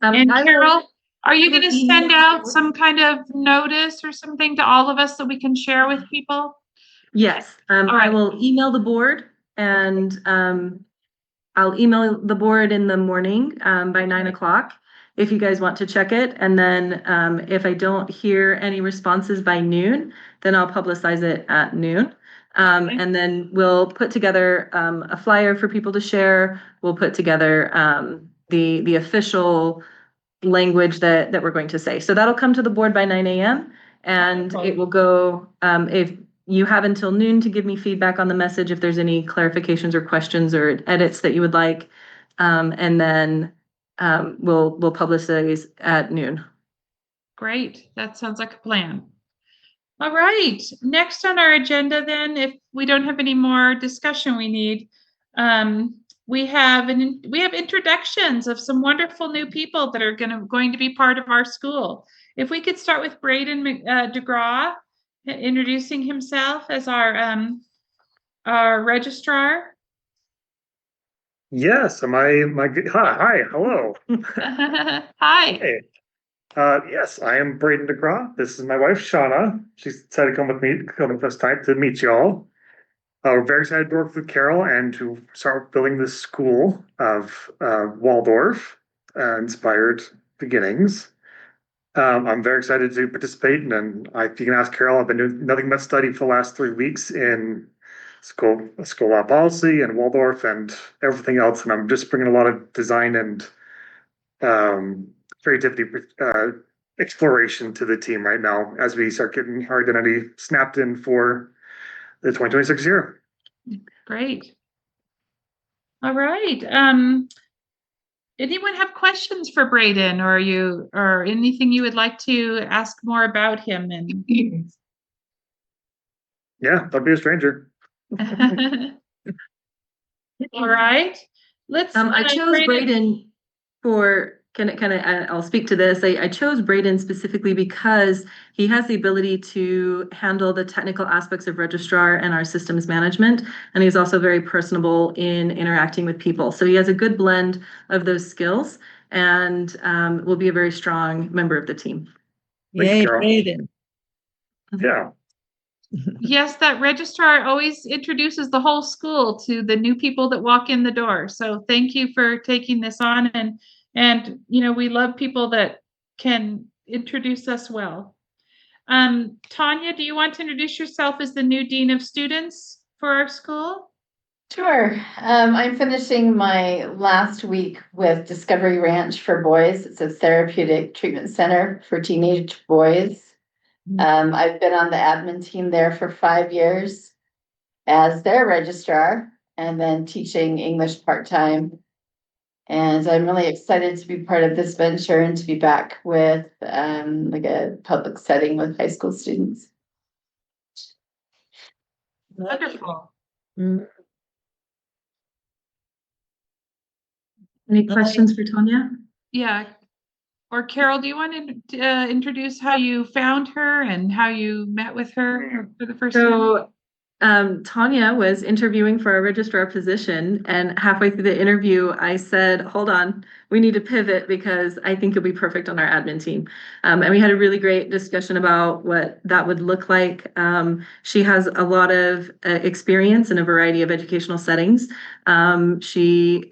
And I will- Carol, are you I will going to send email out you. some kind of notice or something to all of us that we can share with people? Yes, All right. I will email the board and, I'll email the board in the morning, by 9 o'clock. If you guys want to check it, and then, if I don't hear any responses by noon, then I'll publicize it at noon. Okay. And then we'll put together, a flyer for people to share. We'll put together, the official language that we're going to say. So that'll come to the board by 9 a.m. and Wonderful. it will go, if you have until noon to give me feedback on the message, if there's any clarifications or questions or edits that you would like. And then, we'll publicize at noon. Great. That sounds like a plan. All right. Next on our agenda then, if we don't have any more discussion we need, we have introductions of some wonderful new people that are going to be part of our school. If we could start with Braden DeGraw introducing himself as our registrar. Yes, hi, hello. Hi. Hey. Yes, I am Braden DeGraw. This is my wife, Shauna. She's decided to come with us tonight to meet y'all. We're very excited to work with Carol and to start building this school of Waldorf inspired beginnings. I'm very excited to participate, and if you can ask Carol, I've been doing nothing but study for the last 3 weeks in school law policy and Waldorf and everything else, and I'm just bringing a lot of design and creativity exploration to the team right now as we start getting our identity snapped in for the 2026 year. Great. All right. Anyone have questions for Braden or anything you would like to ask more about him? And Yeah, don't be a stranger. all right. Let's. I chose Braden for, I'll speak to this. I chose Braden specifically because he has the ability to handle the technical aspects of registrar and our systems management. And he's also very personable in interacting with people. So he has a good blend of those skills and, will be a very strong member of the team. Thanks, Yay, Carol. Braden. Yeah. Yes, that registrar always introduces the whole school to the new people that walk in the door. So thank you for taking this on, and we love people that can introduce us well. Tanya, do you want to introduce yourself as the new Dean of Students for our school? Sure. I'm finishing my last week with Discovery Ranch for Boys. It's a therapeutic treatment center for teenage boys. I've been on the admin team there for 5 years as their registrar and then teaching English part-time. And I'm really excited to be part of this venture and to be back with like a public setting with high school students. Wonderful. Any questions for Tanya? Yeah. Or Carol, do you want to introduce how you found her and how you met with her for the first time? So, Tanya was interviewing for a registrar position, and halfway through the interview, I said, hold on, we need to pivot because I think you'll be perfect on our admin team. And we had a really great discussion about what that would look like. She has a lot of experience in a variety of educational settings. She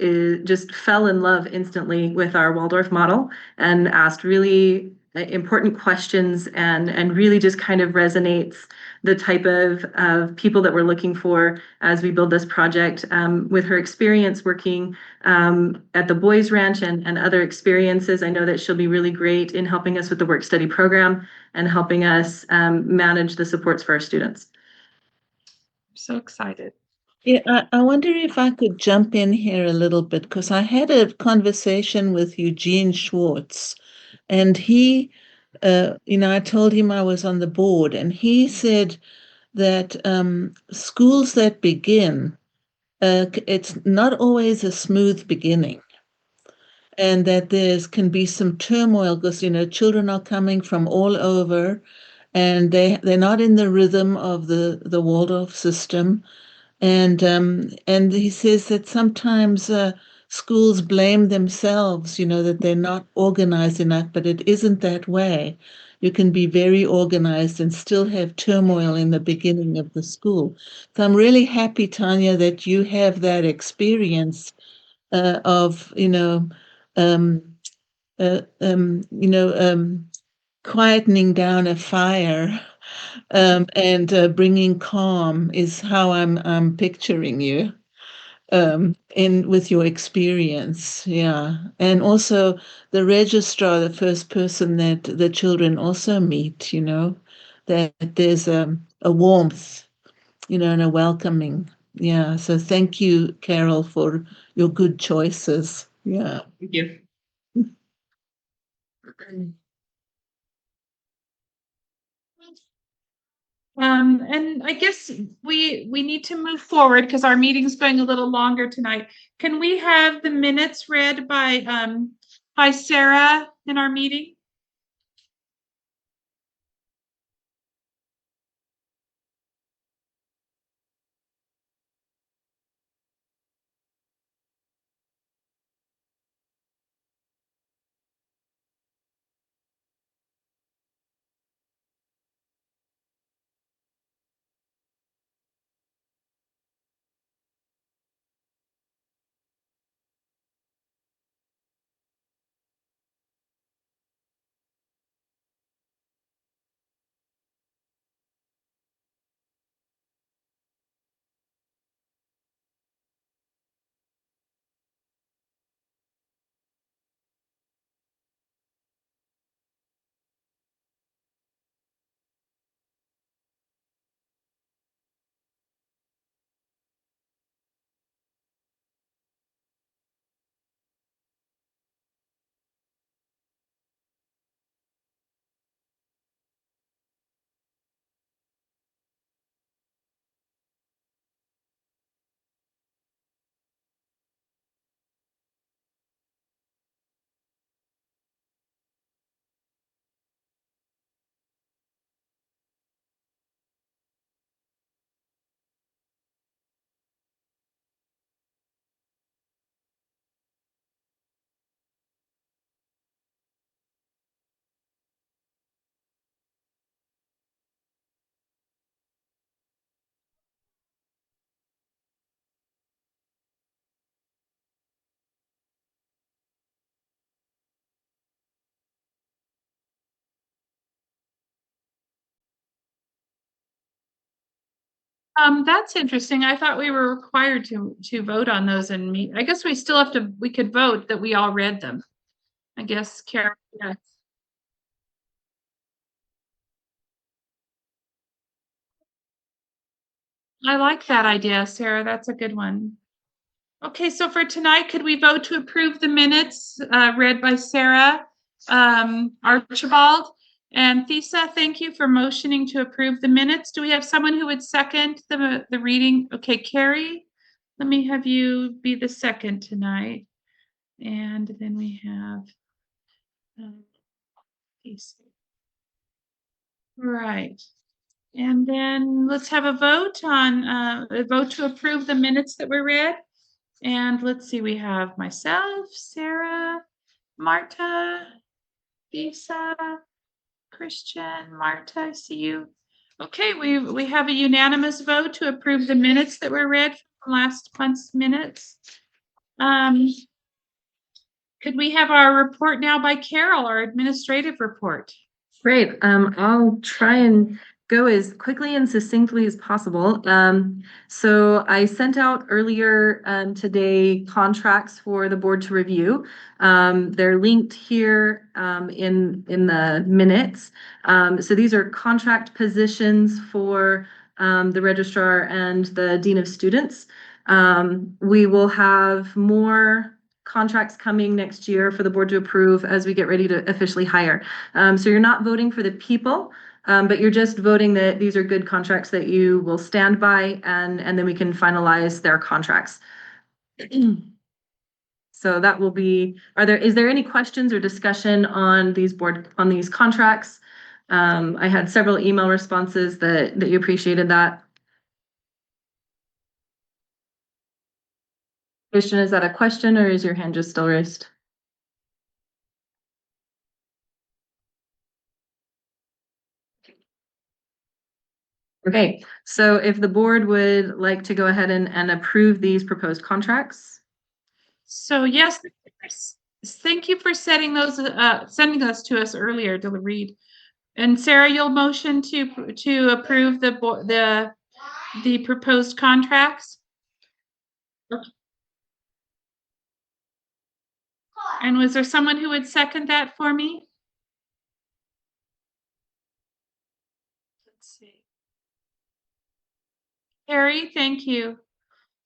just fell in love instantly with our Waldorf model and asked really important questions and really just kind of resonates the type of people that we're looking for as we build this project. With her experience working at the Boys Ranch and other experiences, I know that she'll be really great in helping us with the work study program and helping us manage the supports for our students. I'm so excited. Yeah, I wonder if I could jump in here a little bit because I had a conversation with Eugene Schwartz, and he, I told him I was on the board, and he said that schools that begin, it's not always a smooth beginning, and that there's can be some turmoil because children are coming from all over, and they're not in the rhythm of the Waldorf system. And he says that sometimes schools blame themselves, that they're not organized enough, but it isn't that way. You can be very organized and still have turmoil in the beginning of the school. So I'm really happy, Tanya, that you have that experience of, um, quietening down a fire and bringing calm is how I'm picturing you in with your experience. Yeah. And also the registrar, the first person that the children also meet, that there's a warmth, and a welcoming. Yeah. So thank you, Carol, for your good choices. Yeah. Thank you. And I guess we need to move forward because our meeting's going a little longer tonight. Can we have the minutes read by Sarah in our meeting? That's interesting. I thought we were required to vote on those and meet. I guess we still have to, we could vote that we all read them. I guess, Karen, yes. I like that idea, Sarah. That's a good one. Okay, so for tonight, could we vote to approve the minutes read by Sarah Archibald? And Thesa, thank you for motioning to approve the minutes. Do we have someone who would second the reading? Okay, Carrie, let me have you be the second tonight. And then we have Thesa. Right. And then let's have a vote on a vote to approve the minutes that were read. And let's see, we have myself, Sarah, Marta, Lisa, Christian, Marta, I see you. Okay, we have a unanimous vote to approve the minutes that were read from last month's minutes. Could we have our report now by Carol, our administrative report? Great. I'll try and go as quickly and succinctly as possible. So I sent out earlier today contracts for the board to review. They're linked here in the minutes. So these are contract positions for the registrar and the dean of students. We will have more contracts coming next year for the board to approve as we get ready to officially hire. So you're not voting for the people, but you're just voting that these are good contracts that you will stand by, and then we can finalize their contracts. So that will be, is there any questions or discussion on these contracts? I had several email responses that you appreciated that. Christian, is that a question or is your hand just still raised? Okay, so if the board would like to go ahead and approve these proposed contracts. So yes, thank you for sending those to us earlier to read. And Sarah, you'll motion to approve the proposed contracts. Okay. And was there someone who would second that for me? Let's see. Carrie, thank you.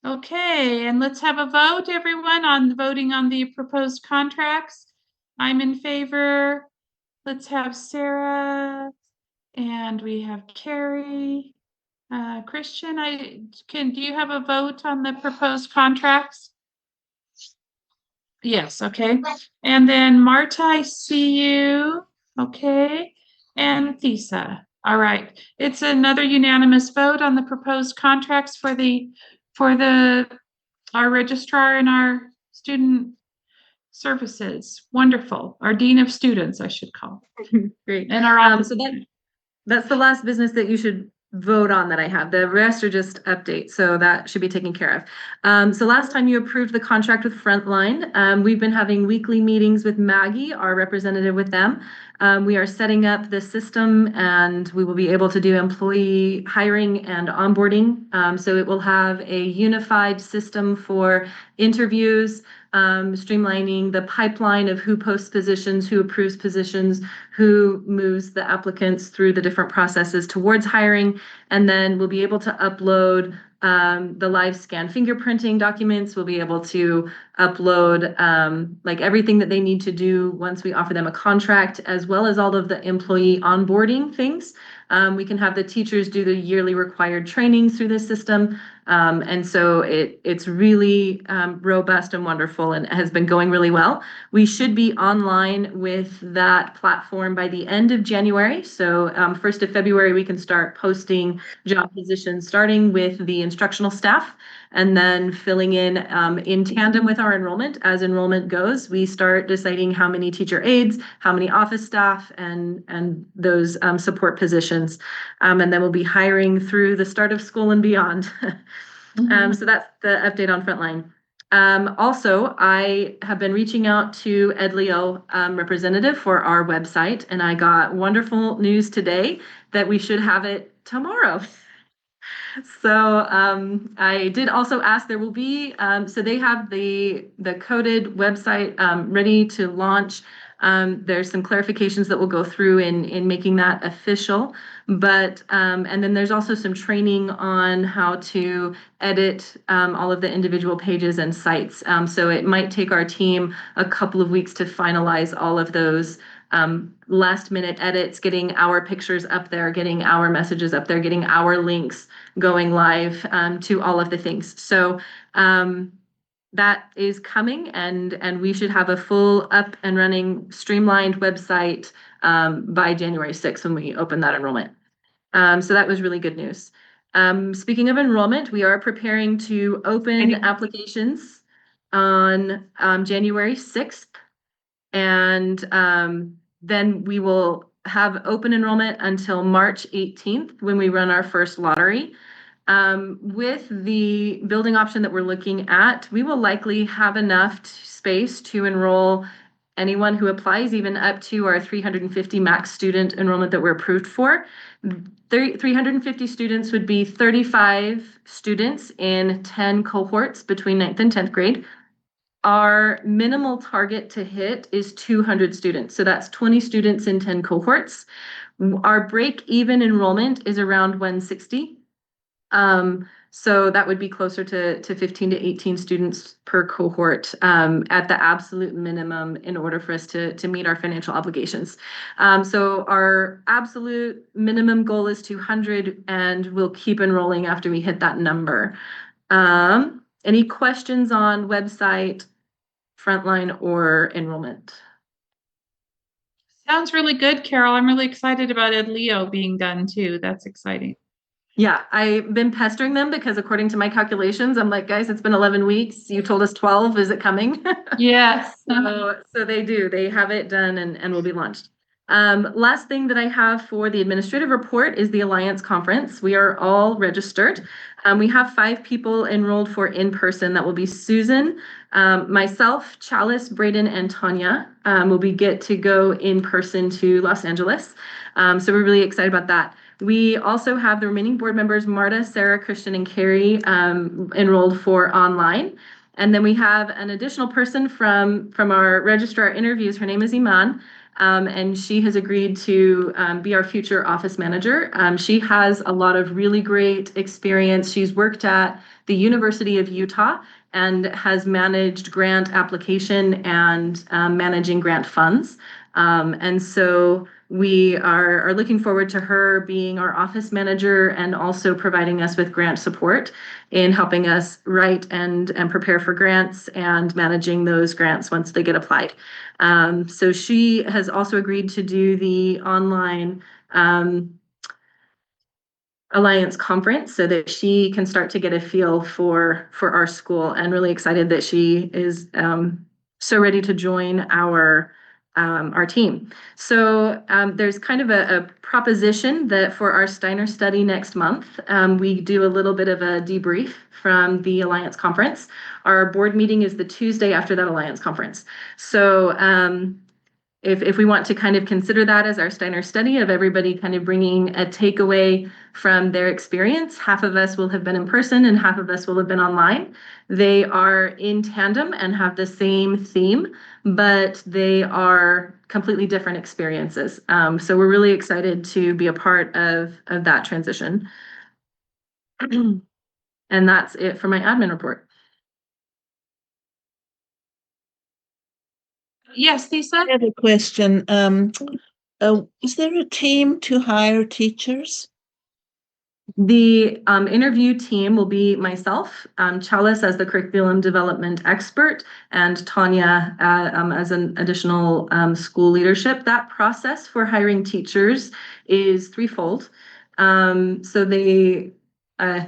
Okay, and let's have a vote, everyone, on voting on the proposed contracts. I'm in favor. Let's have Sarah, and we have Carrie. Christian, do you have a vote on the proposed contracts? Yes, okay. And then Marta, I see you. Okay. And Thesa. All right. It's another unanimous vote on the proposed contracts for our registrar and our student services. Wonderful. Our dean of students, I should call. Great. And our so that's the last business that you should vote on that I have. The rest are just updates, so that should be taken care of. So last time you approved the contract with Frontline. We've been having weekly meetings with Maggie, our representative with them. We are setting up the system and we will be able to do employee hiring and onboarding. So it will have a unified system for interviews, streamlining the pipeline of who posts positions, who approves positions, who moves the applicants through the different processes towards hiring. And then we'll be able to upload the live scan fingerprinting documents. We'll be able to upload like everything that they need to do once we offer them a contract, as well as all of the employee onboarding things. We can have the teachers do the yearly required trainings through this system. And so it's really robust and wonderful and has been going really well. We should be online with that platform by the end of January. So 1st of February, we can start posting job positions, starting with the instructional staff and then filling in tandem with our enrollment. As enrollment goes, we start deciding how many teacher aides, how many office staff, and those support positions. And then we'll be hiring through the start of school and beyond. So that's the update on Frontline. Also, I have been reaching out to Ed Leo, representative for our website, and I got wonderful news today that we should have it tomorrow. So I did also ask, there will be, so they have the coded website ready to launch. There's some clarifications that we'll go through in making that official, but and then there's also some training on how to edit all of the individual pages and sites. So it might take our team a couple of weeks to finalize all of those last minute edits, getting our pictures up there, getting our messages up there, getting our links going live to all of the things. So that is coming, and we should have a full up and running streamlined website by January 6th when we open that enrollment. So that was really good news. Speaking of enrollment, we are preparing to open applications on January 6th. And then we will have open enrollment until March 18th when we run our first lottery. With the building option that we're looking at, we will likely have enough space to enroll anyone who applies, even up to our 350 max student enrollment that we're approved for. 350 students would be 35 students in 10 cohorts between 9th and 10th grade. Our minimal target to hit is 200 students. So that's 20 students in 10 cohorts. Our break-even enrollment is around 160. So that would be closer to 15 to 18 students per cohort at the absolute minimum in order for us to meet our financial obligations. So our absolute minimum goal is 200, and we'll keep enrolling after we hit that number. Any questions on website, frontline, or enrollment? Sounds really good, Carol. I'm really excited about Ed Leo being done too. That's exciting. Yeah, I've been pestering them because according to my calculations, I'm like, guys, it's been 11 weeks. You told us 12. Is it coming? Yes. So they do. They have it done and will be launched. Last thing that I have for the administrative report is the Alliance Conference. We are all registered. We have 5 people enrolled for in-person. That will be Susan, myself, Chalice, Braden, and Tanya. We get to go in person to Los Angeles. So we're really excited about that. We also have the remaining board members, Marta, Sarah, Christian, and Carrie, enrolled for online. And then we have an additional person from our registrar interviews. Her name is Iman, and she has agreed to be our future office manager. She has a lot of really great experience. She's worked at the University of Utah and has managed grant application and managing grant funds. And so we are looking forward to her being our office manager and also providing us with grant support in helping us write and prepare for grants and managing those grants once they get applied. So she has also agreed to do the online Alliance Conference so that she can start to get a feel for our school, and really excited that she is so ready to join our team. So there's kind of a proposition that for our Steiner study next month, we do a little bit of a debrief from the Alliance Conference. Our board meeting is the Tuesday after that Alliance Conference. So if we want to kind of consider that as our Steiner study of everybody kind of bringing a takeaway from their experience, half of us will have been in person and half of us will have been online. They are in tandem and have the same theme, but they are completely different experiences. So we're really excited to be a part of that transition. And that's it for my admin report. Yes, Lisa? I have a question. Is there a team to hire teachers? The interview team will be myself, Chalice as the curriculum development expert, and Tanya as an additional school leadership. That process for hiring teachers is threefold. So they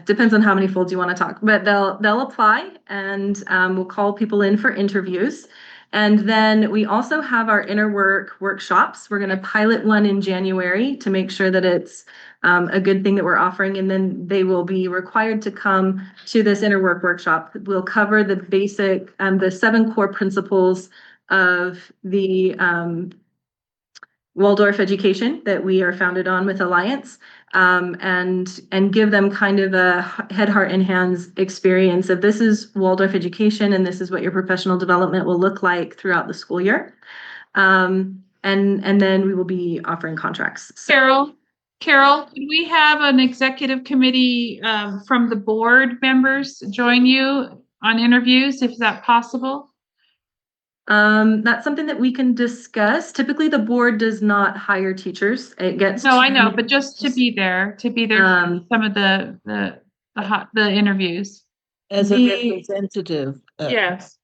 depends on how many folds you want to talk, but they'll apply, and we'll call people in for interviews. And then we also have our inner work workshops. We're going to pilot one in January to make sure that it's a good thing that we're offering. And then they will be required to come to this inner work workshop. We'll cover the basic, the 7 core principles of the Waldorf education that we are founded on with Alliance, and give them kind of a head, heart, and hands experience of this is Waldorf education and this is what your professional development will look like throughout the school year. And then we will be offering contracts. So, Carol, could we have an executive committee from the board members join you on interviews? If that's possible? That's something that we can discuss. Typically, the board does not hire teachers. It gets No, I know, but just to be there for some of the interviews. As a representative? Yes.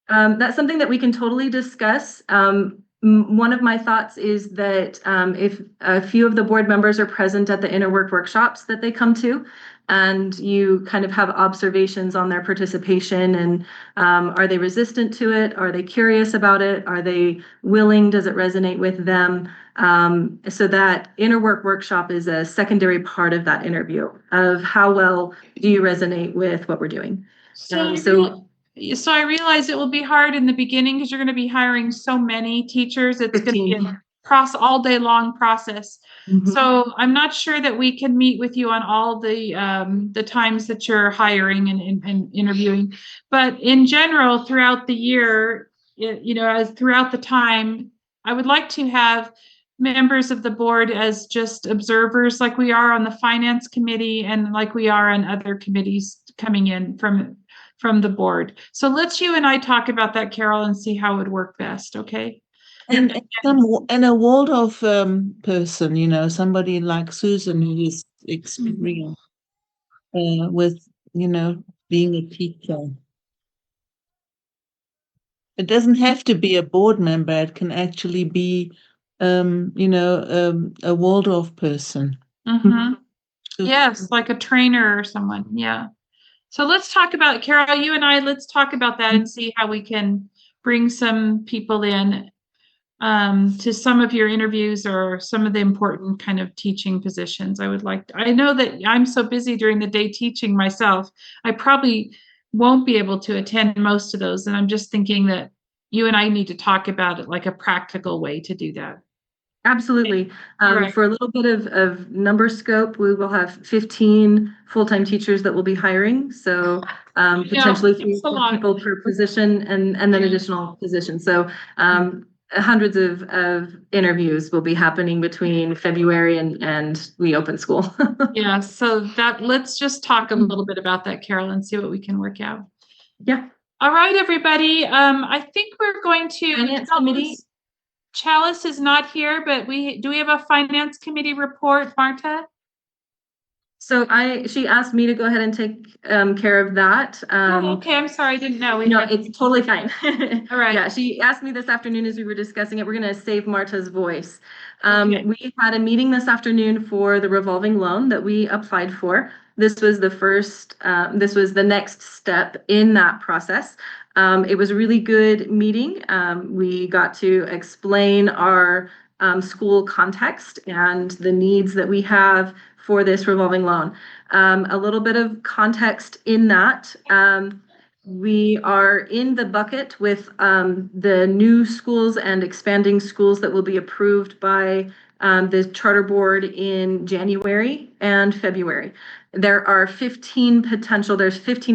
That's something that we can totally discuss. One of my thoughts is that if a few of the board members are present at the inner work workshops that they come to, and you kind of have observations on their participation and are they resistant to it? Are they curious about it? Are they willing? Does it resonate with them? So that inner work workshop is a secondary part of that interview of how well do you resonate with what we're doing. So I realize it will be hard in the beginning because you're going to be hiring so many teachers. It's going to be 15. a all day long process. Mhm. So I'm not sure that we can meet with you on all the times that you're hiring and interviewing. But in general, throughout the year, as throughout the time, I would like to have members of the board as just observers like we are on the finance committee and like we are on other committees coming in from the board. So let's you and I talk about that, Carol, and see how it would work best, okay? And a Waldorf person, somebody like Susan who is experienced with, being a teacher. It doesn't have to be a board member. It can actually be, a Waldorf person. Mm-hmm. Yes, like a trainer or someone. Yeah. So let's talk about, Carol, you and I, let's talk about that and see how we can bring some people in to some of your interviews or some of the important kind of teaching positions. I know that I'm so busy during the day teaching myself, I probably won't be able to attend most of those. And I'm just thinking that you and I need to talk about it like a practical way to do that. Absolutely. Right. For a little bit of number scope, we will have 15 full-time teachers that we'll be hiring. So potentially 3 people per position and then additional positions. So hundreds of interviews will be happening between February and we open school. Yeah, so let's just talk a little bit about that, Carol, and see what we can work out. Yeah. All right, everybody. I think we're going to Finance committee. Chalice is not here, but do we have a finance committee report, Marta? So she asked me to go ahead and take care of that. Okay, I'm sorry, I didn't know. It's totally fine. All right. Yeah, she asked me this afternoon as we were discussing it. We're going to save Marta's voice. Okay. We had a meeting this afternoon for the revolving loan that we applied for. This was this was the next step in that process. It was a really good meeting. We got to explain our school context and the needs that we have for this revolving loan. A little bit of context in that. We are in the bucket with the new schools and expanding schools that will be approved by the charter board in January and February. There are 15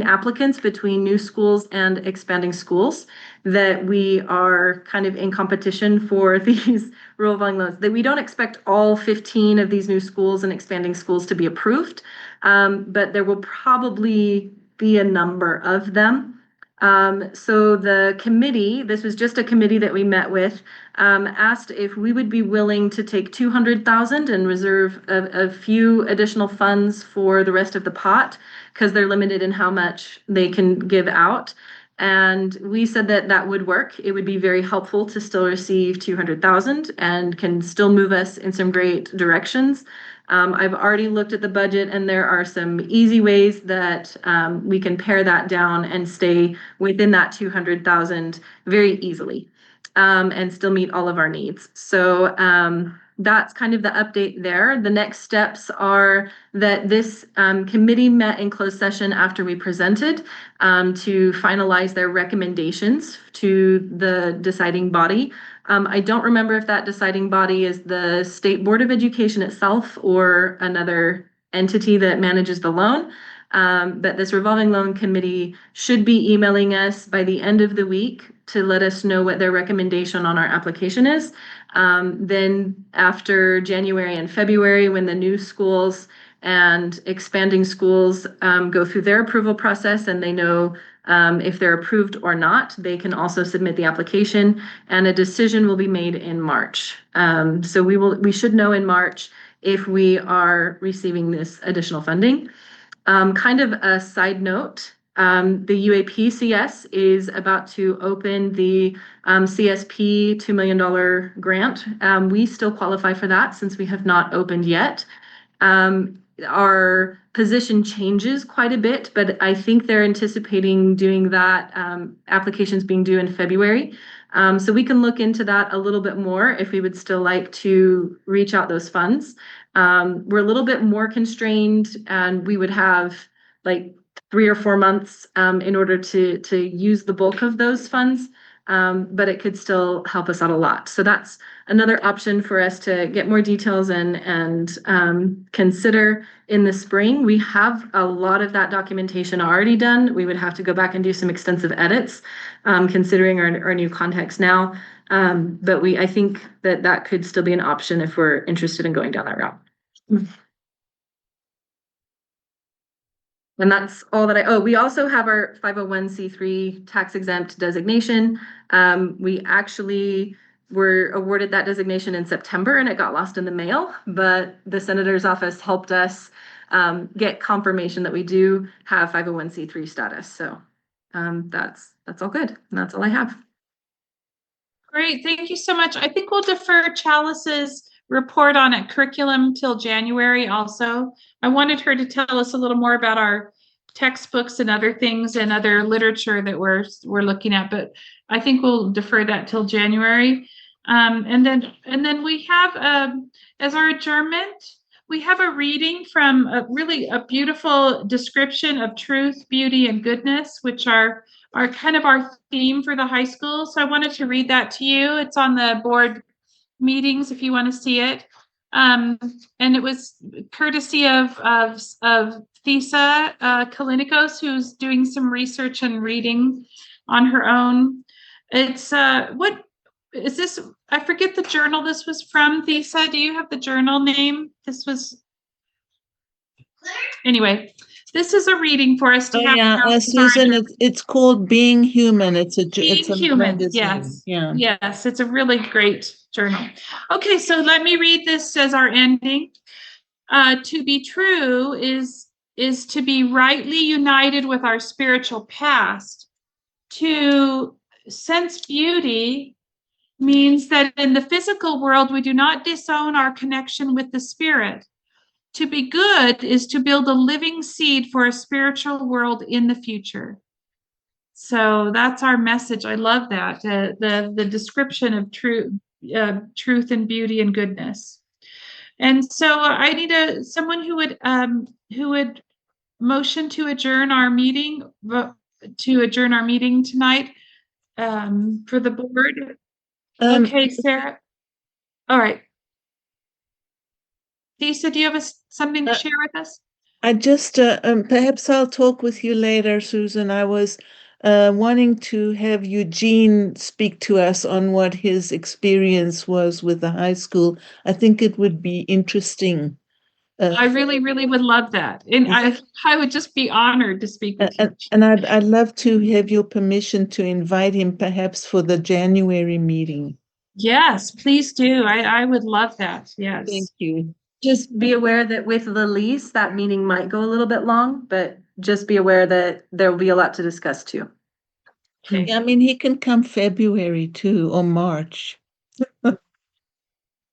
applicants between new schools and expanding schools that we are kind of in competition for these revolving loans. That we don't expect all 15 of these new schools and expanding schools to be approved, but there will probably be a number of them. So the committee, this was just a committee that we met with, asked if we would be willing to take 200,000 and reserve a few additional funds for the rest of the pot because they're limited in how much they can give out. And we said that would work. It would be very helpful to still receive 200,000 and can still move us in some great directions. I've already looked at the budget and there are some easy ways that we can pare that down and stay within that 200,000 very easily and still meet all of our needs. So that's kind of the update there. The next steps are that this committee met in closed session after we presented to finalize their recommendations to the deciding body. I don't remember if that deciding body is the State Board of Education itself or another entity that manages the loan. But this revolving loan committee should be emailing us by the end of the week to let us know what their recommendation on our application is. Then after January and February, when the new schools and expanding schools go through their approval process and they know if they're approved or not, they can also submit the application and a decision will be made in March. So we should know in March if we are receiving this additional funding. Kind of a side note, the UAPCS is about to open the CSP $2 million grant. We still qualify for that since we have not opened yet. our position changes quite a bit, but I think they're anticipating doing that, applications being due in February. So we can look into that a little bit more if we would still like to reach out those funds. We're a little bit more constrained, and we would have like 3 or 4 months in order to use the bulk of those funds. But it could still help us out a lot. So that's another option for us to get more details and consider in the spring. We have a lot of that documentation already done. We would have to go back and do some extensive edits, considering our new context now. But I think that could still be an option if we're interested in going down that route. And that's all that we also have our 501c3 tax exempt designation. We actually were awarded that designation in September and it got lost in the mail, but the senator's office helped us get confirmation that we do have 501c3 status. So that's all good. And that's all I have. Great, thank you so much. I think we'll defer Chalice's report on it curriculum till January also. I wanted her to tell us a little more about our textbooks and other things and other literature that we're looking at, but I think we'll defer that till January. And then we have, as our adjournment, we have a reading from a beautiful description of truth, beauty, and goodness, which are kind of our theme for the high school. So I wanted to read that to you. It's on the board meetings if you want to see it. And it was courtesy of Thesa Kalinikos, who's doing some research and reading on her own. It's what is this? I forget the journal this was from. Thesa, do you have the journal name? This was anyway. This is a reading for us to have. Yeah, Susan, it's called Being Human. It's a Human. Yes. Yeah. Yes, it's a really great journal. Okay, so let me read this as our ending. To be true is to be rightly united with our spiritual past. To sense beauty means that in the physical world, we do not disown our connection with the spirit. To be good is to build a living seed for a spiritual world in the future. So that's our message. I love that, the description of truth and beauty and goodness. And so I need someone who would motion to adjourn our meeting tonight for the board. Okay, Sarah. All right. Lisa, do you have something to share with us? I just, perhaps I'll talk with you later, Susan. I was wanting to have Eugene speak to us on what his experience was with the high school. I think it would be interesting. I really, really would love that. And I would just be honored to speak with you. And I'd love to have your permission to invite him perhaps for the January meeting. Yes, please do. I would love that. Yes. Thank you. Just be aware that with the lease, that meeting might go a little bit long, but just be aware that there will be a lot to discuss too. Okay. I mean, he can come February too, or March.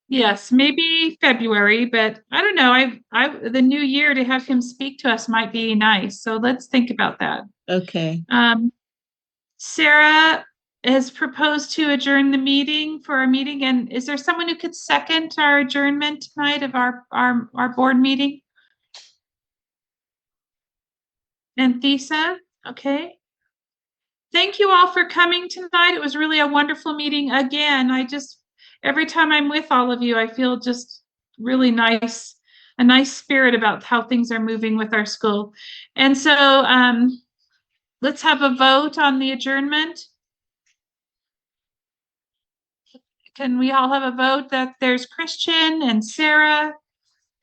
Yes, maybe February, but I don't know. The new year to have him speak to us might be nice. So let's think about that. Okay. Sarah has proposed to adjourn the meeting for our meeting. And is there someone who could second our adjournment tonight of our board meeting? And Thesa, okay. Thank you all for coming tonight. It was really a wonderful meeting. Again, every time I'm with all of you, I feel just really nice, a nice spirit about how things are moving with our school. And so let's have a vote on the adjournment. Can we all have a vote that there's Christian and Sarah?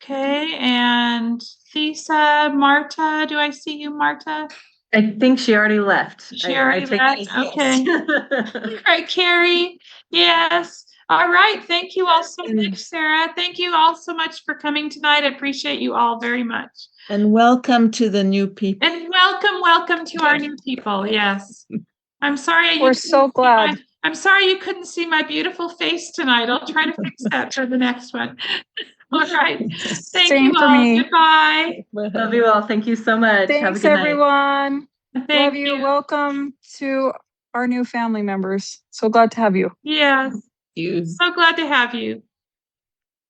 Okay, and Thesa, Marta, do I see you, Marta? I think she already left. She already left, okay. All right, Carrie, yes. All right, thank you all so much, Sarah. Thank you all so much for coming tonight. I appreciate you all very much. And welcome to the new people. And welcome to our new people, yes. I'm sorry. We're so glad. I'm sorry you couldn't see my beautiful face tonight. I'll try to fix that for the next one. All right. Thank Same you for all. me. Goodbye. Love you all. Thank you so much. Have a Thanks, good night. everyone. Love Thank you. you. Welcome to our new family members. So glad to have you. Yes. You. So glad to have you.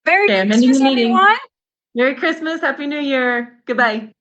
Merry Okay, I'm ending Christmas, the meeting. everyone. Merry Christmas. Happy New Year. Goodbye.